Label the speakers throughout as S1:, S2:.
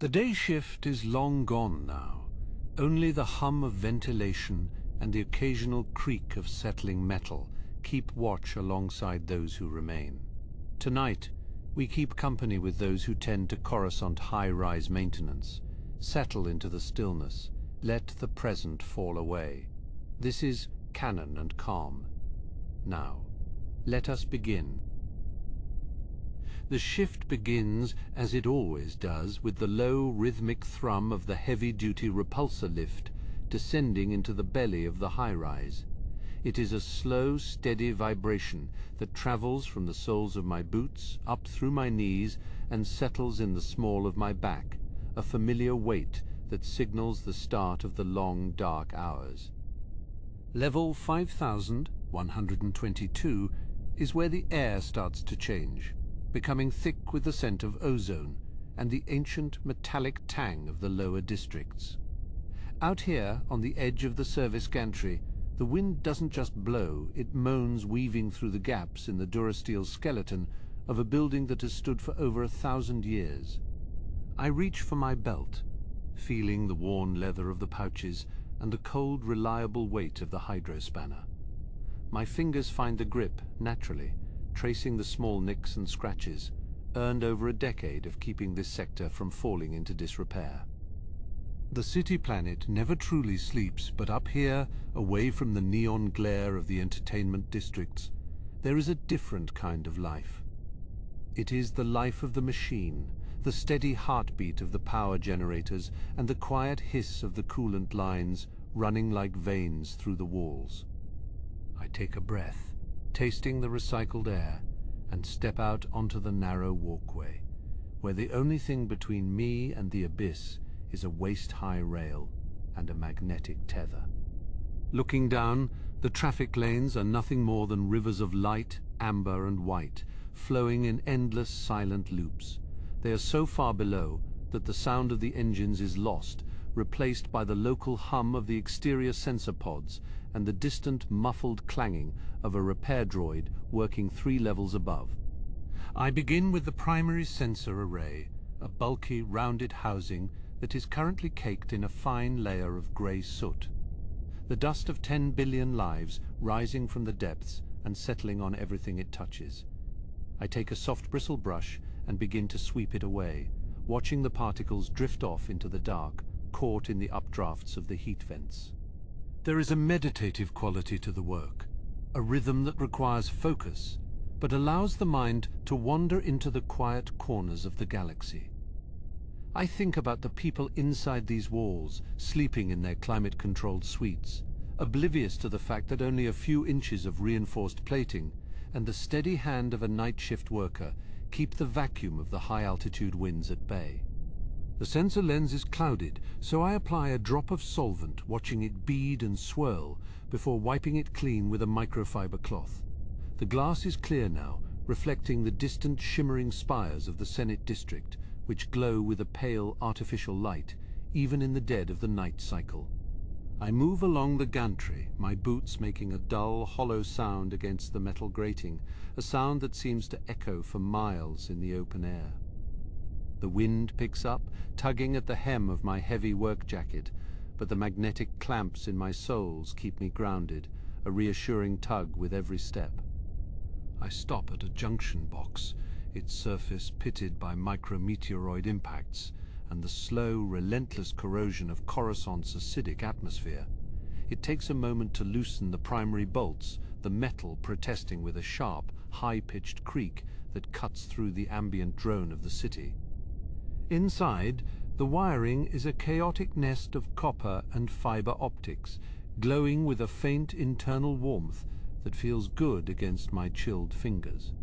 S1: The day shift is long gone now. Only the hum of ventilation and the occasional creak of settling metal keep watch alongside those who remain. Tonight, we keep company with those who tend to Coruscant high-rise maintenance, settle into the stillness, let the present fall away. This is canon and calm. Now, let us begin. The shift begins, as it always does, with the low rhythmic thrum of the heavy-duty repulsor lift descending into the belly of the high-rise. It is a slow, steady vibration that travels from the soles of my boots up through my knees and settles in the small of my back, a familiar weight that signals the start of the long, dark hours. Level 5122 is where the air starts to change, becoming thick with the scent of ozone and the ancient metallic tang of the lower districts. Out here, on the edge of the service gantry, the wind doesn't just blow, it moans, weaving through the gaps in the durasteel skeleton of a building that has stood for over 1,000 years. I reach for my belt, feeling the worn leather of the pouches and the cold, reliable weight of the hydrospanner. My fingers find the grip naturally, tracing the small nicks and scratches, earned over a decade of keeping this sector from falling into disrepair. The city planet never truly sleeps, but up here, away from the neon glare of the entertainment districts, there is a different kind of life. It is the life of the machine, the steady heartbeat of the power generators and the quiet hiss of the coolant lines running like veins through the walls. I take a breath, tasting the recycled air, and step out onto the narrow walkway, where the only thing between me and the abyss is a waist-high rail and a magnetic tether. Looking down, the traffic lanes are nothing more than rivers of light, amber and white, flowing in endless silent loops. They are so far below that the sound of the engines is lost, replaced by the local hum of the exterior sensor pods and the distant muffled clanging of a repair droid working 3 levels above. I begin with the primary sensor array, a bulky, rounded housing that is currently caked in a fine layer of grey soot. The dust of 10 billion lives rising from the depths and settling on everything it touches. I take a soft bristle brush and begin to sweep it away, watching the particles drift off into the dark, caught in the updrafts of the heat vents. There is a meditative quality to the work, a rhythm that requires focus, but allows the mind to wander into the quiet corners of the galaxy. I think about the people inside these walls, sleeping in their climate-controlled suites, oblivious to the fact that only a few inches of reinforced plating and the steady hand of a night shift worker keep the vacuum of the high-altitude winds at bay. The sensor lens is clouded, so I apply a drop of solvent, watching it bead and swirl before wiping it clean with a microfiber cloth. The glass is clear now, reflecting the distant shimmering spires of the Senate district, which glow with a pale artificial light, even in the dead of the night cycle. I move along the gantry, my boots making a dull, hollow sound against the metal grating, a sound that seems to echo for miles in the open air. The wind picks up, tugging at the hem of my heavy work jacket, but the magnetic clamps in my soles keep me grounded, a reassuring tug with every step. I stop at a junction box, its surface pitted by micrometeoroid impacts and the slow, relentless corrosion of Coruscant's acidic atmosphere. It takes a moment to loosen the primary bolts, the metal protesting with a sharp, high-pitched creak that cuts through the ambient drone of the city. Inside, the wiring is a chaotic nest of copper and fiber optics, glowing with a faint internal warmth that feels good against my chilled fingers.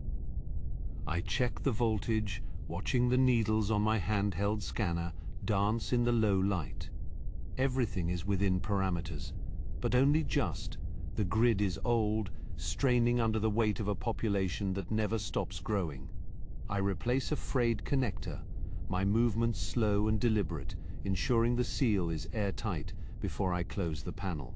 S1: I check the voltage, watching the needles on my handheld scanner dance in the low light. Everything is within parameters, but only just. The grid is old, straining under the weight of a population that never stops growing. I replace a frayed connector, my movements slow and deliberate, ensuring the seal is airtight before I close the panel.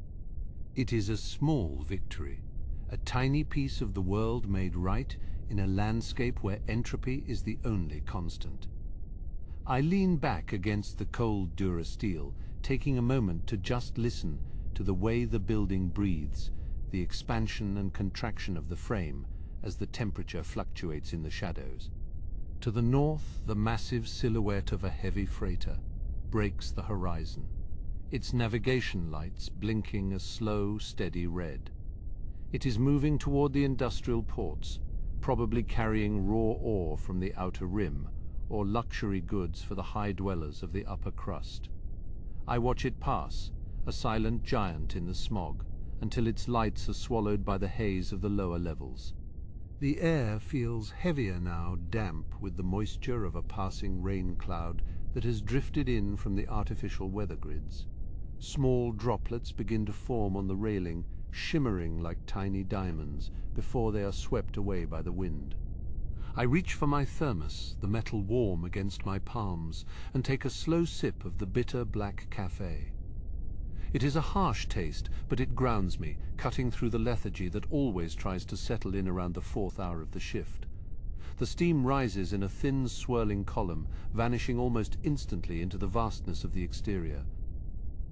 S1: It is a small victory, a tiny piece of the world made right in a landscape where entropy is the only constant. I lean back against the cold durasteel, taking a moment to just listen to the way the building breathes, the expansion and contraction of the frame as the temperature fluctuates in the shadows. To the north, the massive silhouette of a heavy freighter breaks the horizon, its navigation lights blinking a slow, steady red. It is moving toward the industrial ports, probably carrying raw ore from the outer rim, or luxury goods for the high dwellers of the upper crust. I watch it pass, a silent giant in the smog, until its lights are swallowed by the haze of the lower levels. The air feels heavier now, damp with the moisture of a passing rain cloud that has drifted in from the artificial weather grids. Small droplets begin to form on the railing, shimmering like tiny diamonds before they are swept away by the wind. I reach for my thermos, the metal warm against my palms, and take a slow sip of the bitter black cafe. It is a harsh taste, but it grounds me, cutting through the lethargy that always tries to settle in around the 4th hour of the shift. The steam rises in a thin, swirling column, vanishing almost instantly into the vastness of the exterior.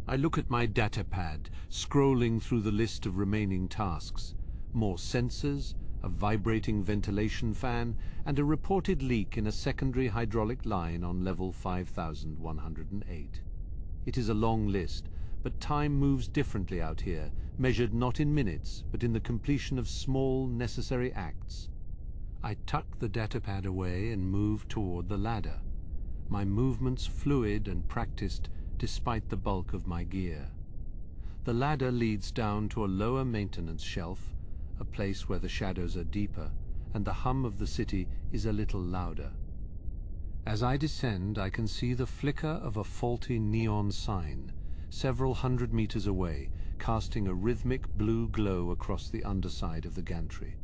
S1: I look at my datapad, scrolling through the list of remaining tasks. More sensors, a vibrating ventilation fan, and a reported leak in a secondary hydraulic line on level 5108. It is a long list, but time moves differently out here, measured not in minutes, but in the completion of small, necessary acts. I tuck the datapad away and move toward the ladder, my movements fluid and practiced despite the bulk of my gear. The ladder leads down to a lower maintenance shelf, a place where the shadows are deeper, and the hum of the city is a little louder. As I descend, I can see the flicker of a faulty neon sign, several hundred meters away, casting a rhythmic blue glow across the underside of the gantry.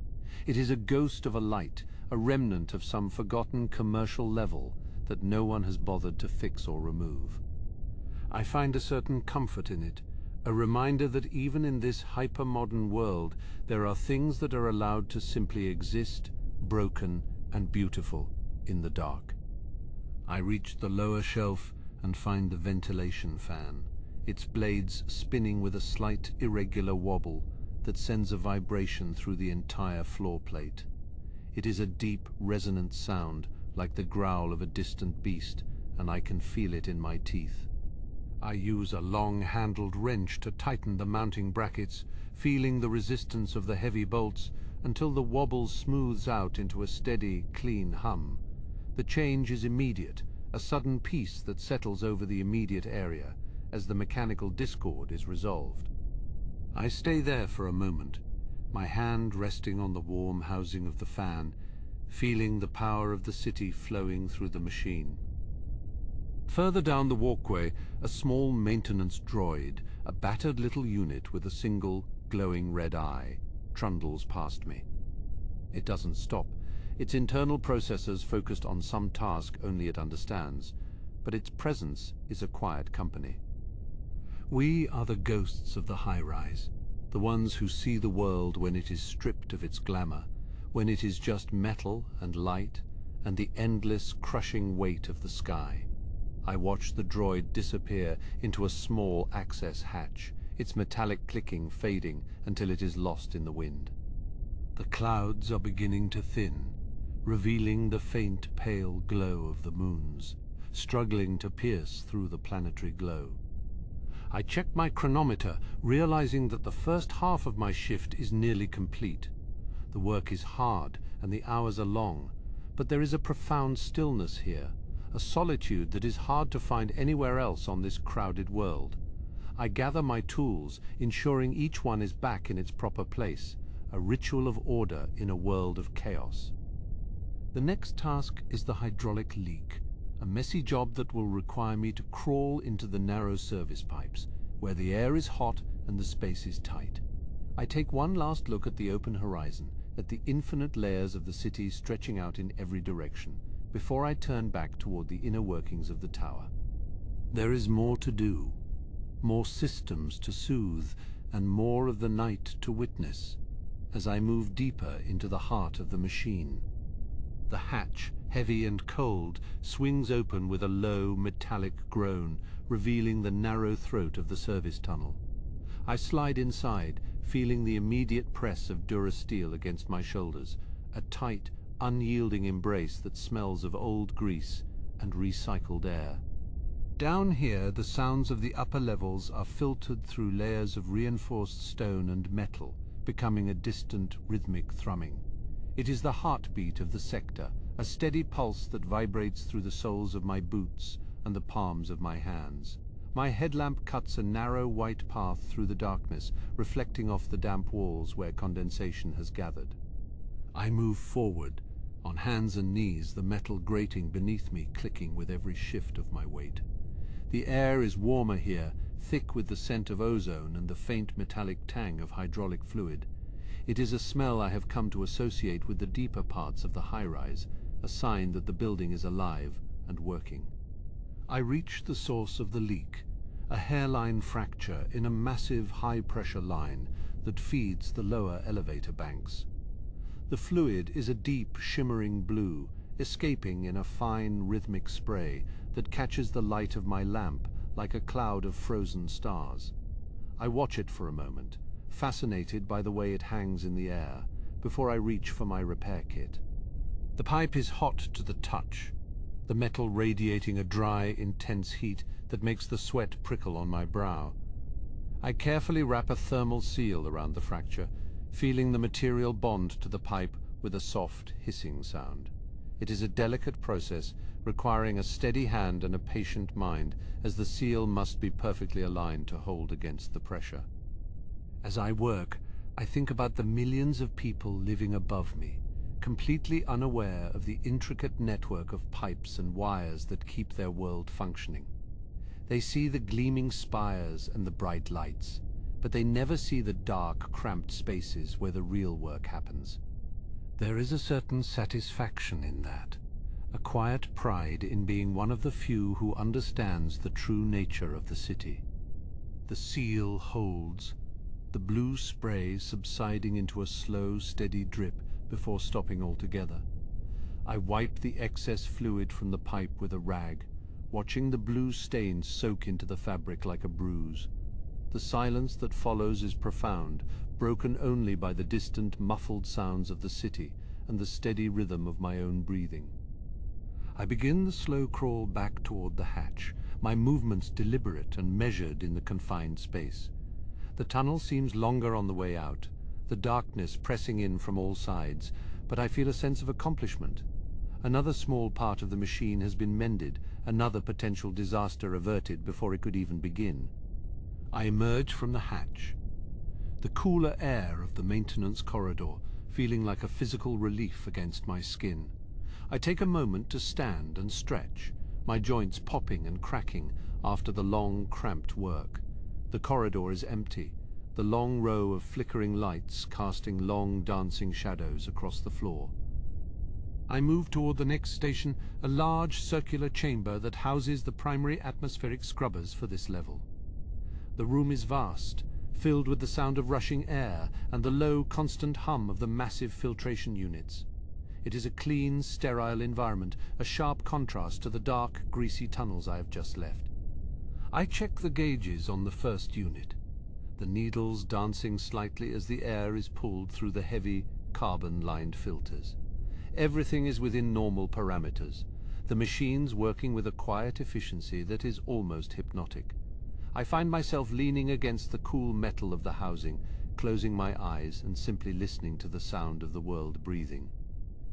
S1: It is a ghost of a light, a remnant of some forgotten commercial level that no one has bothered to fix or remove. I find a certain comfort in it, a reminder that even in this hyper-modern world, there are things that are allowed to simply exist, broken and beautiful, in the dark. I reach the lower shelf and find the ventilation fan, its blades spinning with a slight irregular wobble that sends a vibration through the entire floor plate. It is a deep, resonant sound, like the growl of a distant beast, and I can feel it in my teeth. I use a long-handled wrench to tighten the mounting brackets, feeling the resistance of the heavy bolts until the wobble smooths out into a steady, clean hum. The change is immediate, a sudden peace that settles over the immediate area as the mechanical discord is resolved. I stay there for a moment, my hand resting on the warm housing of the fan, feeling the power of the city flowing through the machine. Further down the walkway, a small maintenance droid, a battered little unit with a single, glowing red eye, trundles past me. It doesn't stop, its internal processors focused on some task only it understands, but its presence is a quiet company. We are the ghosts of the high-rise, the ones who see the world when it is stripped of its glamour, when it is just metal and light and the endless, crushing weight of the sky. I watch the droid disappear into a small access hatch, its metallic clicking fading until it is lost in the wind. The clouds are beginning to thin, revealing the faint, pale glow of the moons, struggling to pierce through the planetary glow. I check my chronometer, realizing that the first half of my shift is nearly complete. The work is hard and the hours are long, but there is a profound stillness here, a solitude that is hard to find anywhere else on this crowded world. I gather my tools, ensuring each one is back in its proper place, a ritual of order in a world of chaos. The next task is the hydraulic leak, a messy job that will require me to crawl into the narrow service pipes, where the air is hot and the space is tight. I take one last look at the open horizon, at the infinite layers of the city stretching out in every direction, before I turn back toward the inner workings of the tower. There is more to do, more systems to soothe, and more of the night to witness, as I move deeper into the heart of the machine. The hatch heavy and cold, swings open with a low, metallic groan, revealing the narrow throat of the service tunnel. I slide inside, feeling the immediate press of durasteel against my shoulders, a tight, unyielding embrace that smells of old grease and recycled air. Down here, the sounds of the upper levels are filtered through layers of reinforced stone and metal, becoming a distant, rhythmic thrumming. It is the heartbeat of the sector, a steady pulse that vibrates through the soles of my boots and the palms of my hands. My headlamp cuts a narrow white path through the darkness, reflecting off the damp walls where condensation has gathered. I move forward, on hands and knees, the metal grating beneath me clicking with every shift of my weight. The air is warmer here, thick with the scent of ozone and the faint metallic tang of hydraulic fluid. It is a smell I have come to associate with the deeper parts of the high-rise, a sign that the building is alive and working. I reach the source of the leak, a hairline fracture in a massive high-pressure line that feeds the lower elevator banks. The fluid is a deep, shimmering blue, escaping in a fine, rhythmic spray that catches the light of my lamp like a cloud of frozen stars. I watch it for a moment, fascinated by the way it hangs in the air, before I reach for my repair kit. The pipe is hot to the touch, the metal radiating a dry, intense heat that makes the sweat prickle on my brow. I carefully wrap a thermal seal around the fracture, feeling the material bond to the pipe with a soft, hissing sound. It is a delicate process, requiring a steady hand and a patient mind, as the seal must be perfectly aligned to hold against the pressure. As I work, I think about the millions of people living above me, completely unaware of the intricate network of pipes and wires that keep their world functioning. They see the gleaming spires and the bright lights, but they never see the dark, cramped spaces where the real work happens. There is a certain satisfaction in that, a quiet pride in being one of the few who understands the true nature of the city. The seal holds, the blue spray subsiding into a slow, steady drip before stopping altogether. I wipe the excess fluid from the pipe with a rag, watching the blue stain soak into the fabric like a bruise. The silence that follows is profound, broken only by the distant, muffled sounds of the city and the steady rhythm of my own breathing. I begin the slow crawl back toward the hatch, my movements deliberate and measured in the confined space. The tunnel seems longer on the way out, the darkness pressing in from all sides, but I feel a sense of accomplishment. Another small part of the machine has been mended, another potential disaster averted before it could even begin. I emerge from the hatch, the cooler air of the maintenance corridor feeling like a physical relief against my skin. I take a moment to stand and stretch, my joints popping and cracking after the long, cramped work. The corridor is empty, the long row of flickering lights casting long, dancing shadows across the floor. I move toward the next station, a large circular chamber that houses the primary atmospheric scrubbers for this level. The room is vast, filled with the sound of rushing air and the low, constant hum of the massive filtration units. It is a clean, sterile environment, a sharp contrast to the dark, greasy tunnels I have just left. I check the gauges on the first unit, the needles dancing slightly as the air is pulled through the heavy, carbon-lined filters. Everything is within normal parameters, the machines working with a quiet efficiency that is almost hypnotic. I find myself leaning against the cool metal of the housing, closing my eyes and simply listening to the sound of the world breathing.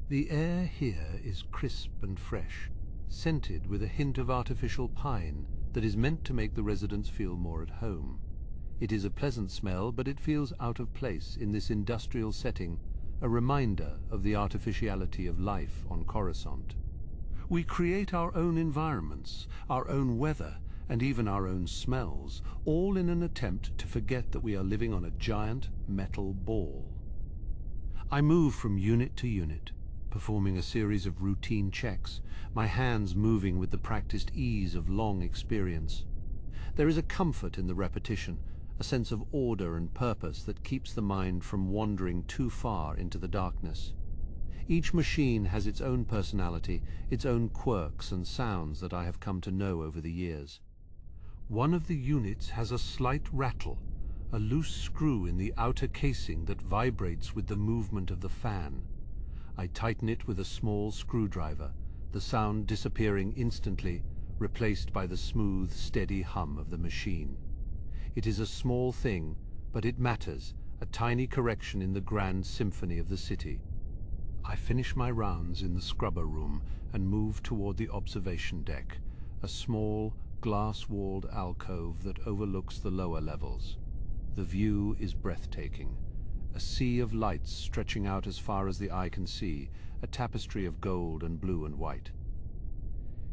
S1: The air here is crisp and fresh, scented with a hint of artificial pine that is meant to make the residents feel more at home. It is a pleasant smell, but it feels out of place in this industrial setting, a reminder of the artificiality of life on Coruscant. We create our own environments, our own weather, and even our own smells, all in an attempt to forget that we are living on a giant metal ball. I move from unit to unit, performing a series of routine checks, my hands moving with the practiced ease of long experience. There is a comfort in the repetition, a sense of order and purpose that keeps the mind from wandering too far into the darkness. Each machine has its own personality, its own quirks and sounds that I have come to know over the years. One of the units has a slight rattle, a loose screw in the outer casing that vibrates with the movement of the fan. I tighten it with a small screwdriver, the sound disappearing instantly, replaced by the smooth, steady hum of the machine. It is a small thing, but it matters, a tiny correction in the grand symphony of the city. I finish my rounds in the scrubber room and move toward the observation deck, a small, glass-walled alcove that overlooks the lower levels. The view is breathtaking. A sea of lights stretching out as far as the eye can see, a tapestry of gold and blue and white.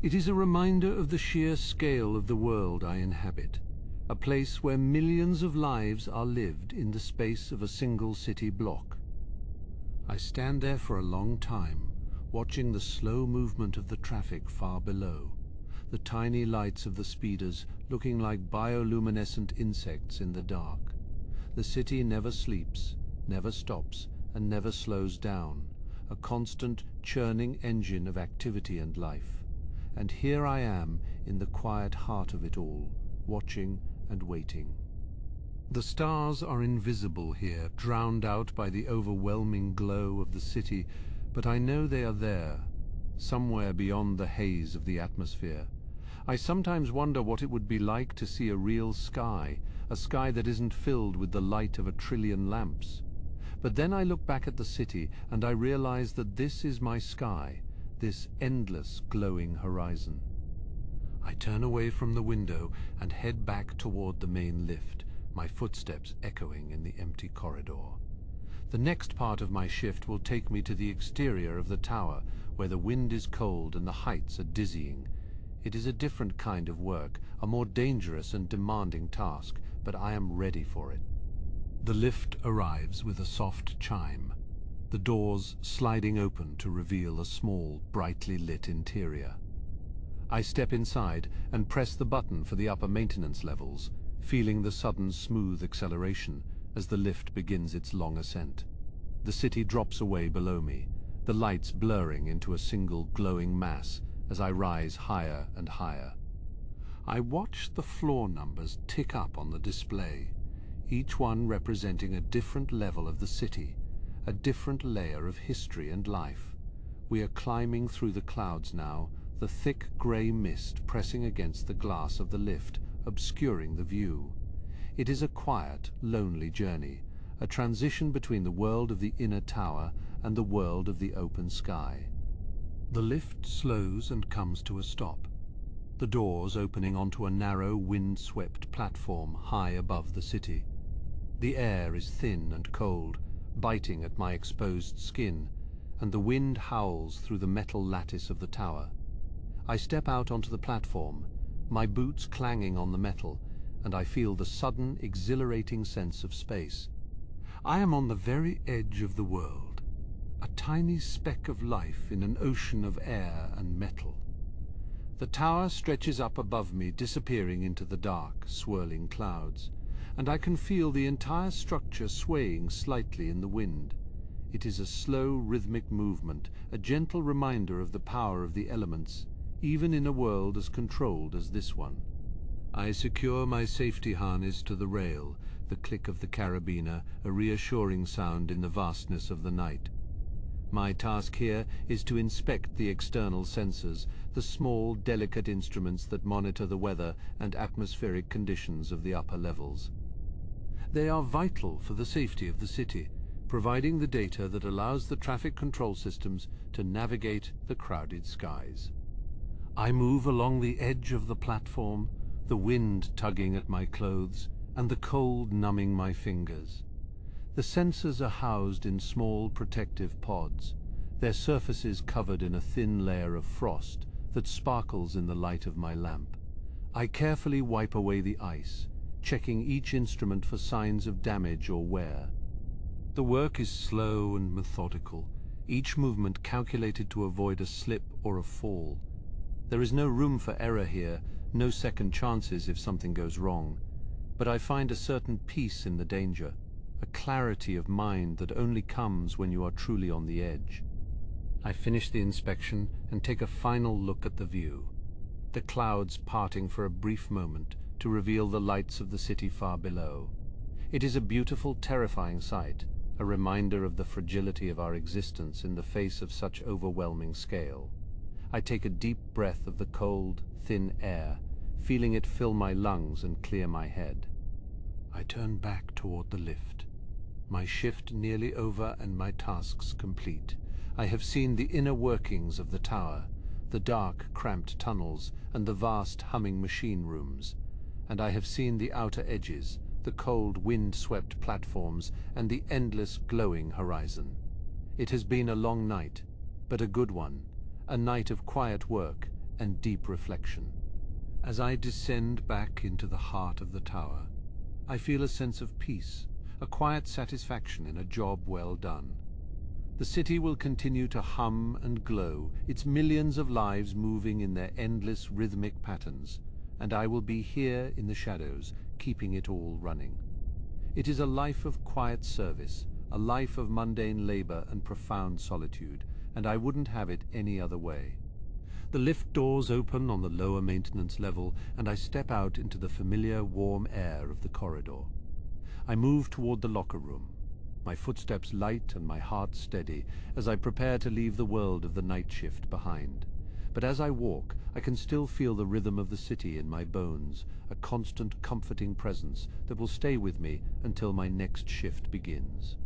S1: It is a reminder of the sheer scale of the world I inhabit, a place where millions of lives are lived in the space of a single city block. I stand there for a long time, watching the slow movement of the traffic far below, the tiny lights of the speeders looking like bioluminescent insects in the dark. The city never sleeps, never stops, and never slows down, a constant churning engine of activity and life. And here I am in the quiet heart of it all, watching and waiting. The stars are invisible here, drowned out by the overwhelming glow of the city, but I know they are there, somewhere beyond the haze of the atmosphere. I sometimes wonder what it would be like to see a real sky, a sky that isn't filled with the light of 1,000,000,000,000 lamps. But then I look back at the city and I realize that this is my sky, this endless glowing horizon. I turn away from the window and head back toward the main lift, my footsteps echoing in the empty corridor. The next part of my shift will take me to the exterior of the tower, where the wind is cold and the heights are dizzying. It is a different kind of work, a more dangerous and demanding task, but I am ready for it. The lift arrives with a soft chime, the doors sliding open to reveal a small, brightly lit interior. I step inside and press the button for the upper maintenance levels, feeling the sudden smooth acceleration as the lift begins its long ascent. The city drops away below me, the lights blurring into a single glowing mass as I rise higher and higher. I watch the floor numbers tick up on the display, each one representing a different level of the city, a different layer of history and life. We are climbing through the clouds now, the thick grey mist pressing against the glass of the lift, obscuring the view. It is a quiet, lonely journey, a transition between the world of the inner tower and the world of the open sky. The lift slows and comes to a stop, the doors opening onto a narrow, wind-swept platform high above the city. The air is thin and cold, biting at my exposed skin, and the wind howls through the metal lattice of the tower. I step out onto the platform, my boots clanging on the metal, and I feel the sudden, exhilarating sense of space. I am on the very edge of the world, a tiny speck of life in an ocean of air and metal. The tower stretches up above me, disappearing into the dark, swirling clouds, and I can feel the entire structure swaying slightly in the wind. It is a slow, rhythmic movement, a gentle reminder of the power of the elements, even in a world as controlled as this one. I secure my safety harness to the rail, the click of the carabiner, a reassuring sound in the vastness of the night. My task here is to inspect the external sensors, the small, delicate instruments that monitor the weather and atmospheric conditions of the upper levels. They are vital for the safety of the city, providing the data that allows the traffic control systems to navigate the crowded skies. I move along the edge of the platform, the wind tugging at my clothes and the cold numbing my fingers. The sensors are housed in small protective pods, their surfaces covered in a thin layer of frost that sparkles in the light of my lamp. I carefully wipe away the ice, checking each instrument for signs of damage or wear. The work is slow and methodical, each movement calculated to avoid a slip or a fall. There is no room for error here, no second chances if something goes wrong. But I find a certain peace in the danger, a clarity of mind that only comes when you are truly on the edge. I finish the inspection and take a final look at the view. The clouds parting for a brief moment to reveal the lights of the city far below. It is a beautiful, terrifying sight, a reminder of the fragility of our existence in the face of such overwhelming scale. I take a deep breath of the cold, thin air, feeling it fill my lungs and clear my head. I turn back toward the lift. My shift nearly over and my tasks complete. I have seen the inner workings of the tower, the dark, cramped tunnels, and the vast, humming machine rooms. And I have seen the outer edges, the cold, wind-swept platforms, and the endless, glowing horizon. It has been a long night, but a good one, a night of quiet work and deep reflection. As I descend back into the heart of the tower, I feel a sense of peace, a quiet satisfaction in a job well done. The city will continue to hum and glow, its millions of lives moving in their endless rhythmic patterns, and I will be here in the shadows, keeping it all running. It is a life of quiet service, a life of mundane labor and profound solitude, and I wouldn't have it any other way. The lift doors open on the lower maintenance level, and I step out into the familiar warm air of the corridor. I move toward the locker room, my footsteps light and my heart steady as I prepare to leave the world of the night shift behind. But as I walk, I can still feel the rhythm of the city in my bones, a constant comforting presence that will stay with me until my next shift begins.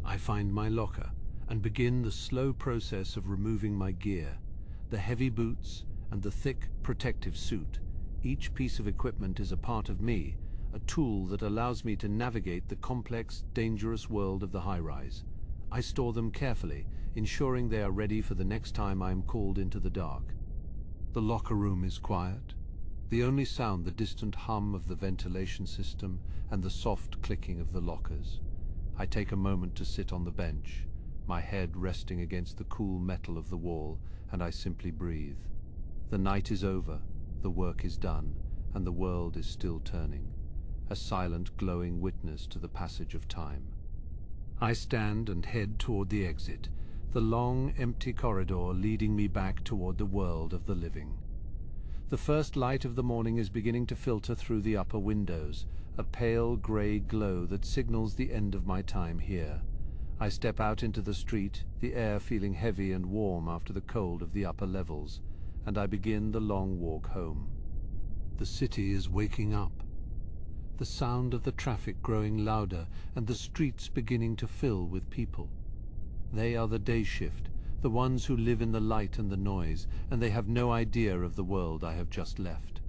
S1: I find my locker and begin the slow process of removing my gear, the heavy boots and the thick protective suit. Each piece of equipment is a part of me, a tool that allows me to navigate the complex, dangerous world of the high-rise. I store them carefully, ensuring they are ready for the next time I am called into the dark. The locker room is quiet. The only sound the distant hum of the ventilation system and the soft clicking of the lockers. I take a moment to sit on the bench, my head resting against the cool metal of the wall, and I simply breathe. The night is over, the work is done, and the world is still turning, a silent, glowing witness to the passage of time. I stand and head toward the exit, the long, empty corridor leading me back toward the world of the living. The first light of the morning is beginning to filter through the upper windows, a pale gray glow that signals the end of my time here. I step out into the street, the air feeling heavy and warm after the cold of the upper levels, and I begin the long walk home. The city is waking up, the sound of the traffic growing louder and the streets beginning to fill with people. They are the day shift, the ones who live in the light and the noise, and they have no idea of the world I have just left.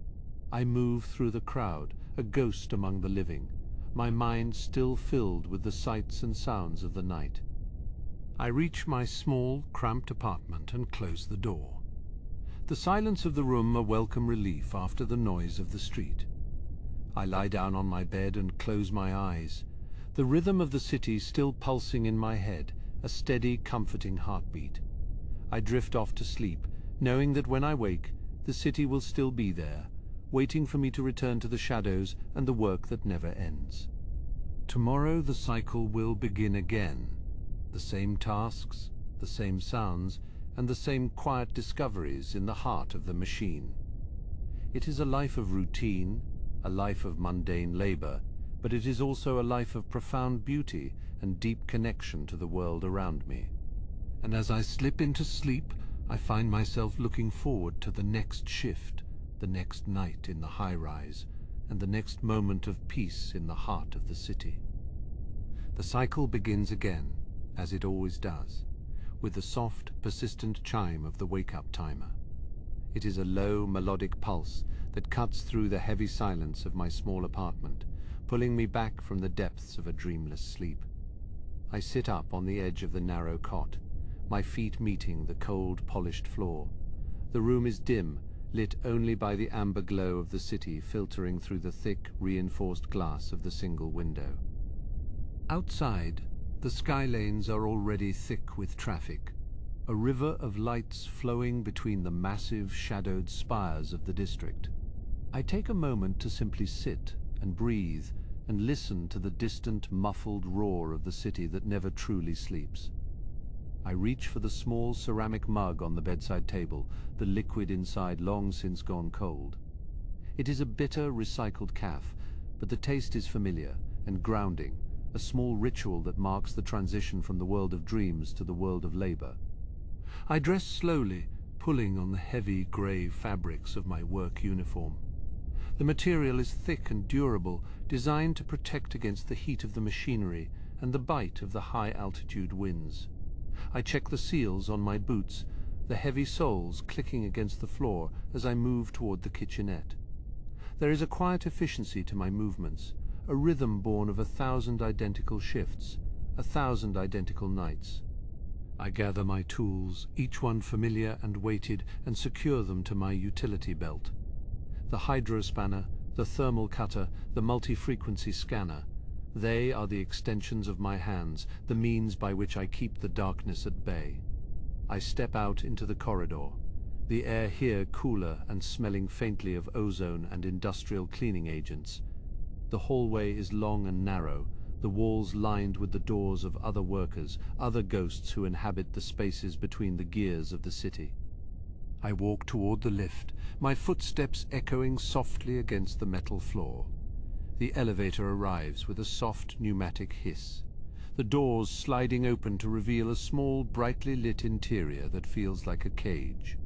S1: I move through the crowd, a ghost among the living, my mind still filled with the sights and sounds of the night. I reach my small, cramped apartment and close the door. The silence of the room a welcome relief after the noise of the street. I lie down on my bed and close my eyes, the rhythm of the city still pulsing in my head, a steady, comforting heartbeat. I drift off to sleep, knowing that when I wake, the city will still be there, waiting for me to return to the shadows and the work that never ends. Tomorrow the cycle will begin again. The same tasks, the same sounds, and the same quiet discoveries in the heart of the machine. It is a life of routine, a life of mundane labor, but it is also a life of profound beauty and deep connection to the world around me. And as I slip into sleep, I find myself looking forward to the next shift, the next night in the high-rise, and the next moment of peace in the heart of the city. The cycle begins again, as it always does, with the soft, persistent chime of the wake-up timer. It is a low, melodic pulse that cuts through the heavy silence of my small apartment, pulling me back from the depths of a dreamless sleep. I sit up on the edge of the narrow cot, my feet meeting the cold, polished floor. The room is dim, lit only by the amber glow of the city filtering through the thick, reinforced glass of the single window. Outside, the sky lanes are already thick with traffic, a river of lights flowing between the massive, shadowed spires of the district. I take a moment to simply sit and breathe and listen to the distant, muffled roar of the city that never truly sleeps. I reach for the small ceramic mug on the bedside table, the liquid inside long since gone cold. It is a bitter, recycled caf, but the taste is familiar and grounding, a small ritual that marks the transition from the world of dreams to the world of labor. I dress slowly, pulling on the heavy grey fabrics of my work uniform. The material is thick and durable, designed to protect against the heat of the machinery and the bite of the high-altitude winds. I check the seals on my boots, the heavy soles clicking against the floor as I move toward the kitchenette. There is a quiet efficiency to my movements, a rhythm born of 1,000 identical shifts, 1,000 identical nights. I gather my tools, each one familiar and weighted, and secure them to my utility belt. The hydrospanner, the thermal cutter, the multi-frequency scanner, they are the extensions of my hands, the means by which I keep the darkness at bay. I step out into the corridor, the air here cooler and smelling faintly of ozone and industrial cleaning agents. The hallway is long and narrow, the walls lined with the doors of other workers, other ghosts who inhabit the spaces between the gears of the city. I walk toward the lift, my footsteps echoing softly against the metal floor. The elevator arrives with a soft pneumatic hiss, the doors sliding open to reveal a small, brightly lit interior that feels like a cage.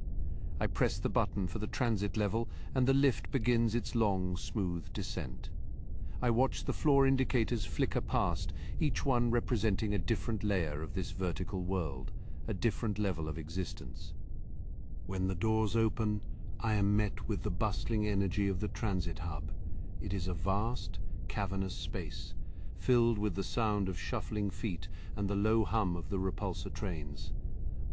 S1: I press the button for the transit level, and the lift begins its long, smooth descent. I watch the floor indicators flicker past, each one representing a different layer of this vertical world, a different level of existence. When the doors open, I am met with the bustling energy of the transit hub. It is a vast, cavernous space, filled with the sound of shuffling feet and the low hum of the repulsor trains.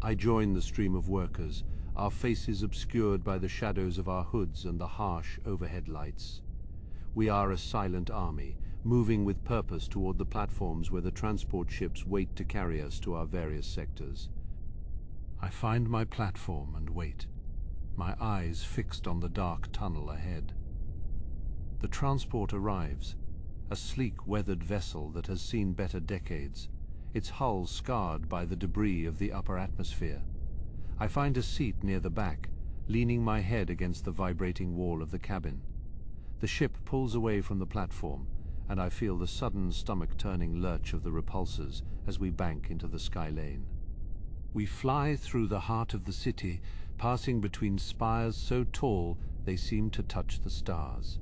S1: I join the stream of workers, our faces obscured by the shadows of our hoods and the harsh overhead lights. We are a silent army, moving with purpose toward the platforms where the transport ships wait to carry us to our various sectors. I find my platform and wait, my eyes fixed on the dark tunnel ahead. The transport arrives, a sleek, weathered vessel that has seen better decades, its hull scarred by the debris of the upper atmosphere. I find a seat near the back, leaning my head against the vibrating wall of the cabin. The ship pulls away from the platform, and I feel the sudden stomach-turning lurch of the repulsors as we bank into the sky lane. We fly through the heart of the city, passing between spires so tall they seem to touch the stars.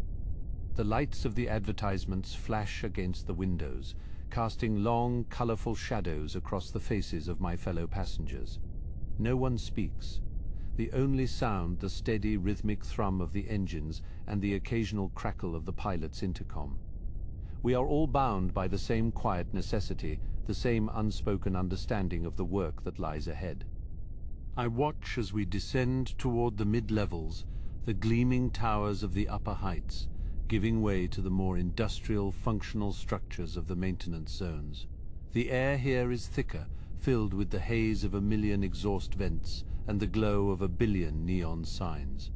S1: The lights of the advertisements flash against the windows, casting long, colorful shadows across the faces of my fellow passengers. No one speaks. The only sound, the steady, rhythmic thrum of the engines and the occasional crackle of the pilot's intercom. We are all bound by the same quiet necessity, the same unspoken understanding of the work that lies ahead. I watch as we descend toward the mid-levels, the gleaming towers of the upper heights, giving way to the more industrial, functional structures of the maintenance zones. The air here is thicker, filled with the haze of 1,000,000 exhaust vents and the glow of 1,000,000,000 neon signs.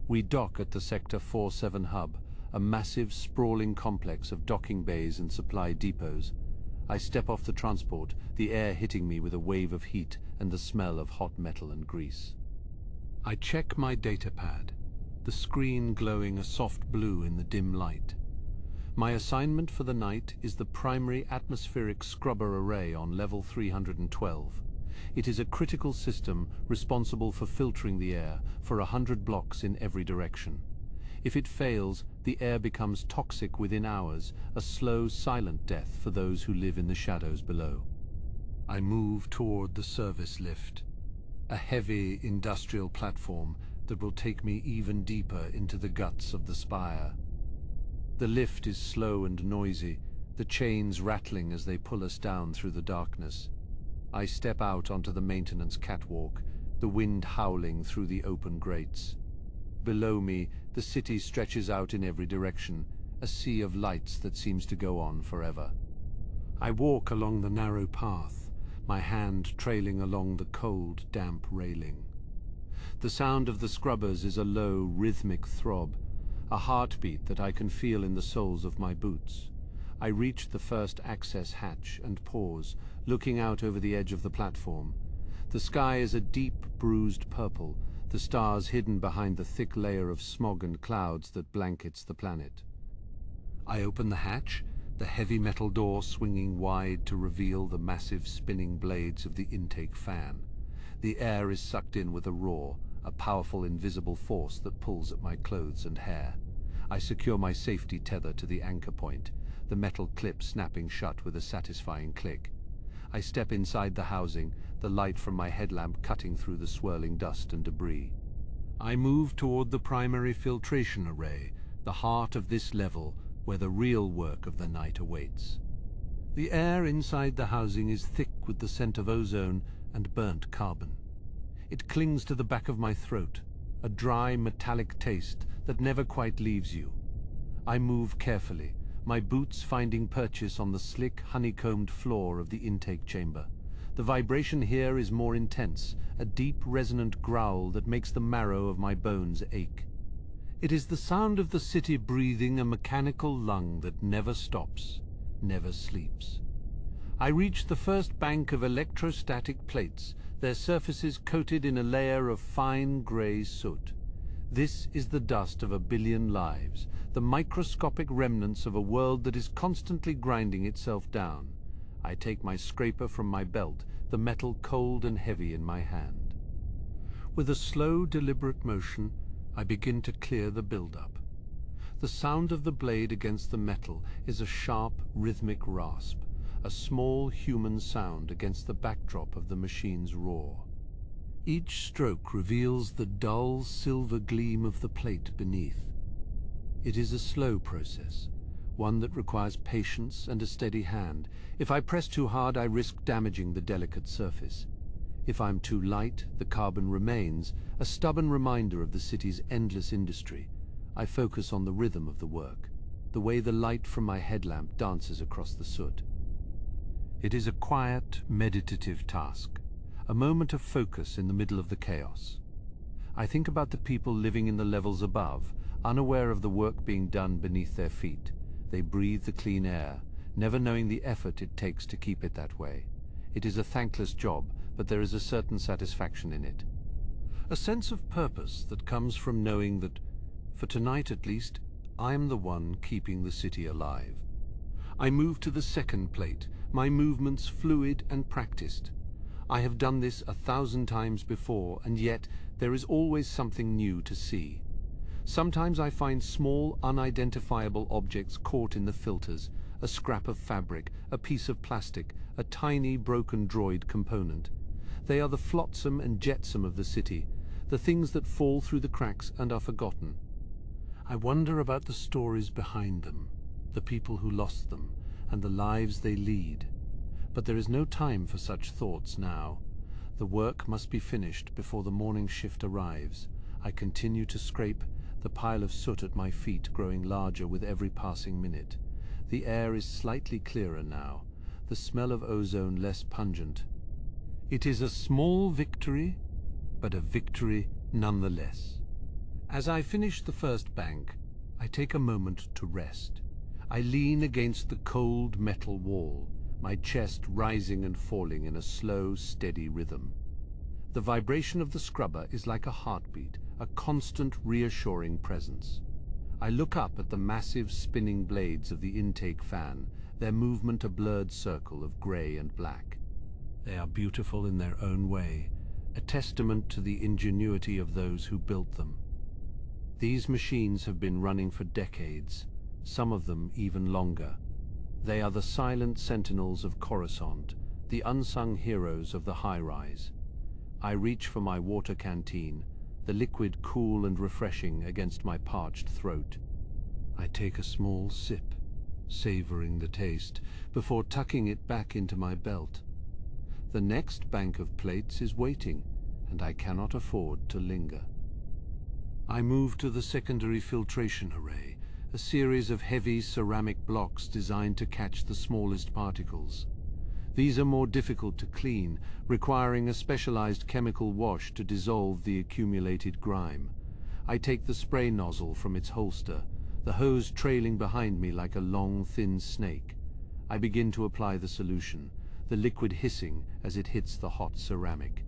S1: We dock at the Sector 47 hub, a massive, sprawling complex of docking bays and supply depots. I step off the transport, the air hitting me with a wave of heat and the smell of hot metal and grease. I check my data pad, the screen glowing a soft blue in the dim light. My assignment for the night is the primary atmospheric scrubber array on level 312. It is a critical system responsible for filtering the air for 100 blocks in every direction. If it fails, the air becomes toxic within hours, a slow, silent death for those who live in the shadows below. I move toward the service lift, a heavy industrial platform that will take me even deeper into the guts of the spire. The lift is slow and noisy, the chains rattling as they pull us down through the darkness. I step out onto the maintenance catwalk, the wind howling through the open grates. Below me, the city stretches out in every direction, a sea of lights that seems to go on forever. I walk along the narrow path, my hand trailing along the cold, damp railing. The sound of the scrubbers is a low, rhythmic throb, a heartbeat that I can feel in the soles of my boots. I reach the first access hatch and pause, looking out over the edge of the platform. The sky is a deep, bruised purple, the stars hidden behind the thick layer of smog and clouds that blankets the planet. I open the hatch, the heavy metal door swinging wide to reveal the massive spinning blades of the intake fan. The air is sucked in with a roar, a powerful invisible force that pulls at my clothes and hair. I secure my safety tether to the anchor point, the metal clip snapping shut with a satisfying click. I step inside the housing, the light from my headlamp cutting through the swirling dust and debris. I move toward the primary filtration array, the heart of this level, where the real work of the night awaits. The air inside the housing is thick with the scent of ozone and burnt carbon. It clings to the back of my throat, a dry metallic taste that never quite leaves you. I move carefully, my boots finding purchase on the slick, honeycombed floor of the intake chamber. The vibration here is more intense, a deep, resonant growl that makes the marrow of my bones ache. It is the sound of the city breathing a mechanical lung that never stops, never sleeps. I reach the first bank of electrostatic plates, their surfaces coated in a layer of fine grey soot. This is the dust of 1 billion lives, the microscopic remnants of a world that is constantly grinding itself down. I take my scraper from my belt, the metal cold and heavy in my hand. With a slow, deliberate motion, I begin to clear the build-up. The sound of the blade against the metal is a sharp, rhythmic rasp, a small human sound against the backdrop of the machine's roar. Each stroke reveals the dull, silver gleam of the plate beneath. It is a slow process, one that requires patience and a steady hand. If I press too hard, I risk damaging the delicate surface. If I'm too light, the carbon remains, a stubborn reminder of the city's endless industry. I focus on the rhythm of the work, the way the light from my headlamp dances across the soot. It is a quiet, meditative task, a moment of focus in the middle of the chaos. I think about the people living in the levels above, unaware of the work being done beneath their feet. They breathe the clean air, never knowing the effort it takes to keep it that way. It is a thankless job, but there is a certain satisfaction in it. A sense of purpose that comes from knowing that, for tonight at least, I am the one keeping the city alive. I move to the second plate, my movements fluid and practiced. I have done this 1,000 times before, and yet there is always something new to see. Sometimes I find small, unidentifiable objects caught in the filters, a scrap of fabric, a piece of plastic, a tiny broken droid component. They are the flotsam and jetsam of the city, the things that fall through the cracks and are forgotten. I wonder about the stories behind them, the people who lost them, and the lives they lead. But there is no time for such thoughts now. The work must be finished before the morning shift arrives. I continue to scrape, the pile of soot at my feet growing larger with every passing minute. The air is slightly clearer now, the smell of ozone less pungent. It is a small victory, but a victory nonetheless. As I finish the first bank, I take a moment to rest. I lean against the cold metal wall, my chest rising and falling in a slow, steady rhythm. The vibration of the scrubber is like a heartbeat, a constant, reassuring presence. I look up at the massive spinning blades of the intake fan, their movement a blurred circle of grey and black. They are beautiful in their own way, a testament to the ingenuity of those who built them. These machines have been running for decades, some of them even longer. They are the silent sentinels of Coruscant, the unsung heroes of the high-rise. I reach for my water canteen, the liquid cool and refreshing against my parched throat. I take a small sip, savoring the taste, before tucking it back into my belt. The next bank of plates is waiting, and I cannot afford to linger. I move to the secondary filtration array, a series of heavy ceramic blocks designed to catch the smallest particles. These are more difficult to clean, requiring a specialized chemical wash to dissolve the accumulated grime. I take the spray nozzle from its holster, the hose trailing behind me like a long, thin snake. I begin to apply the solution, the liquid hissing as it hits the hot ceramic.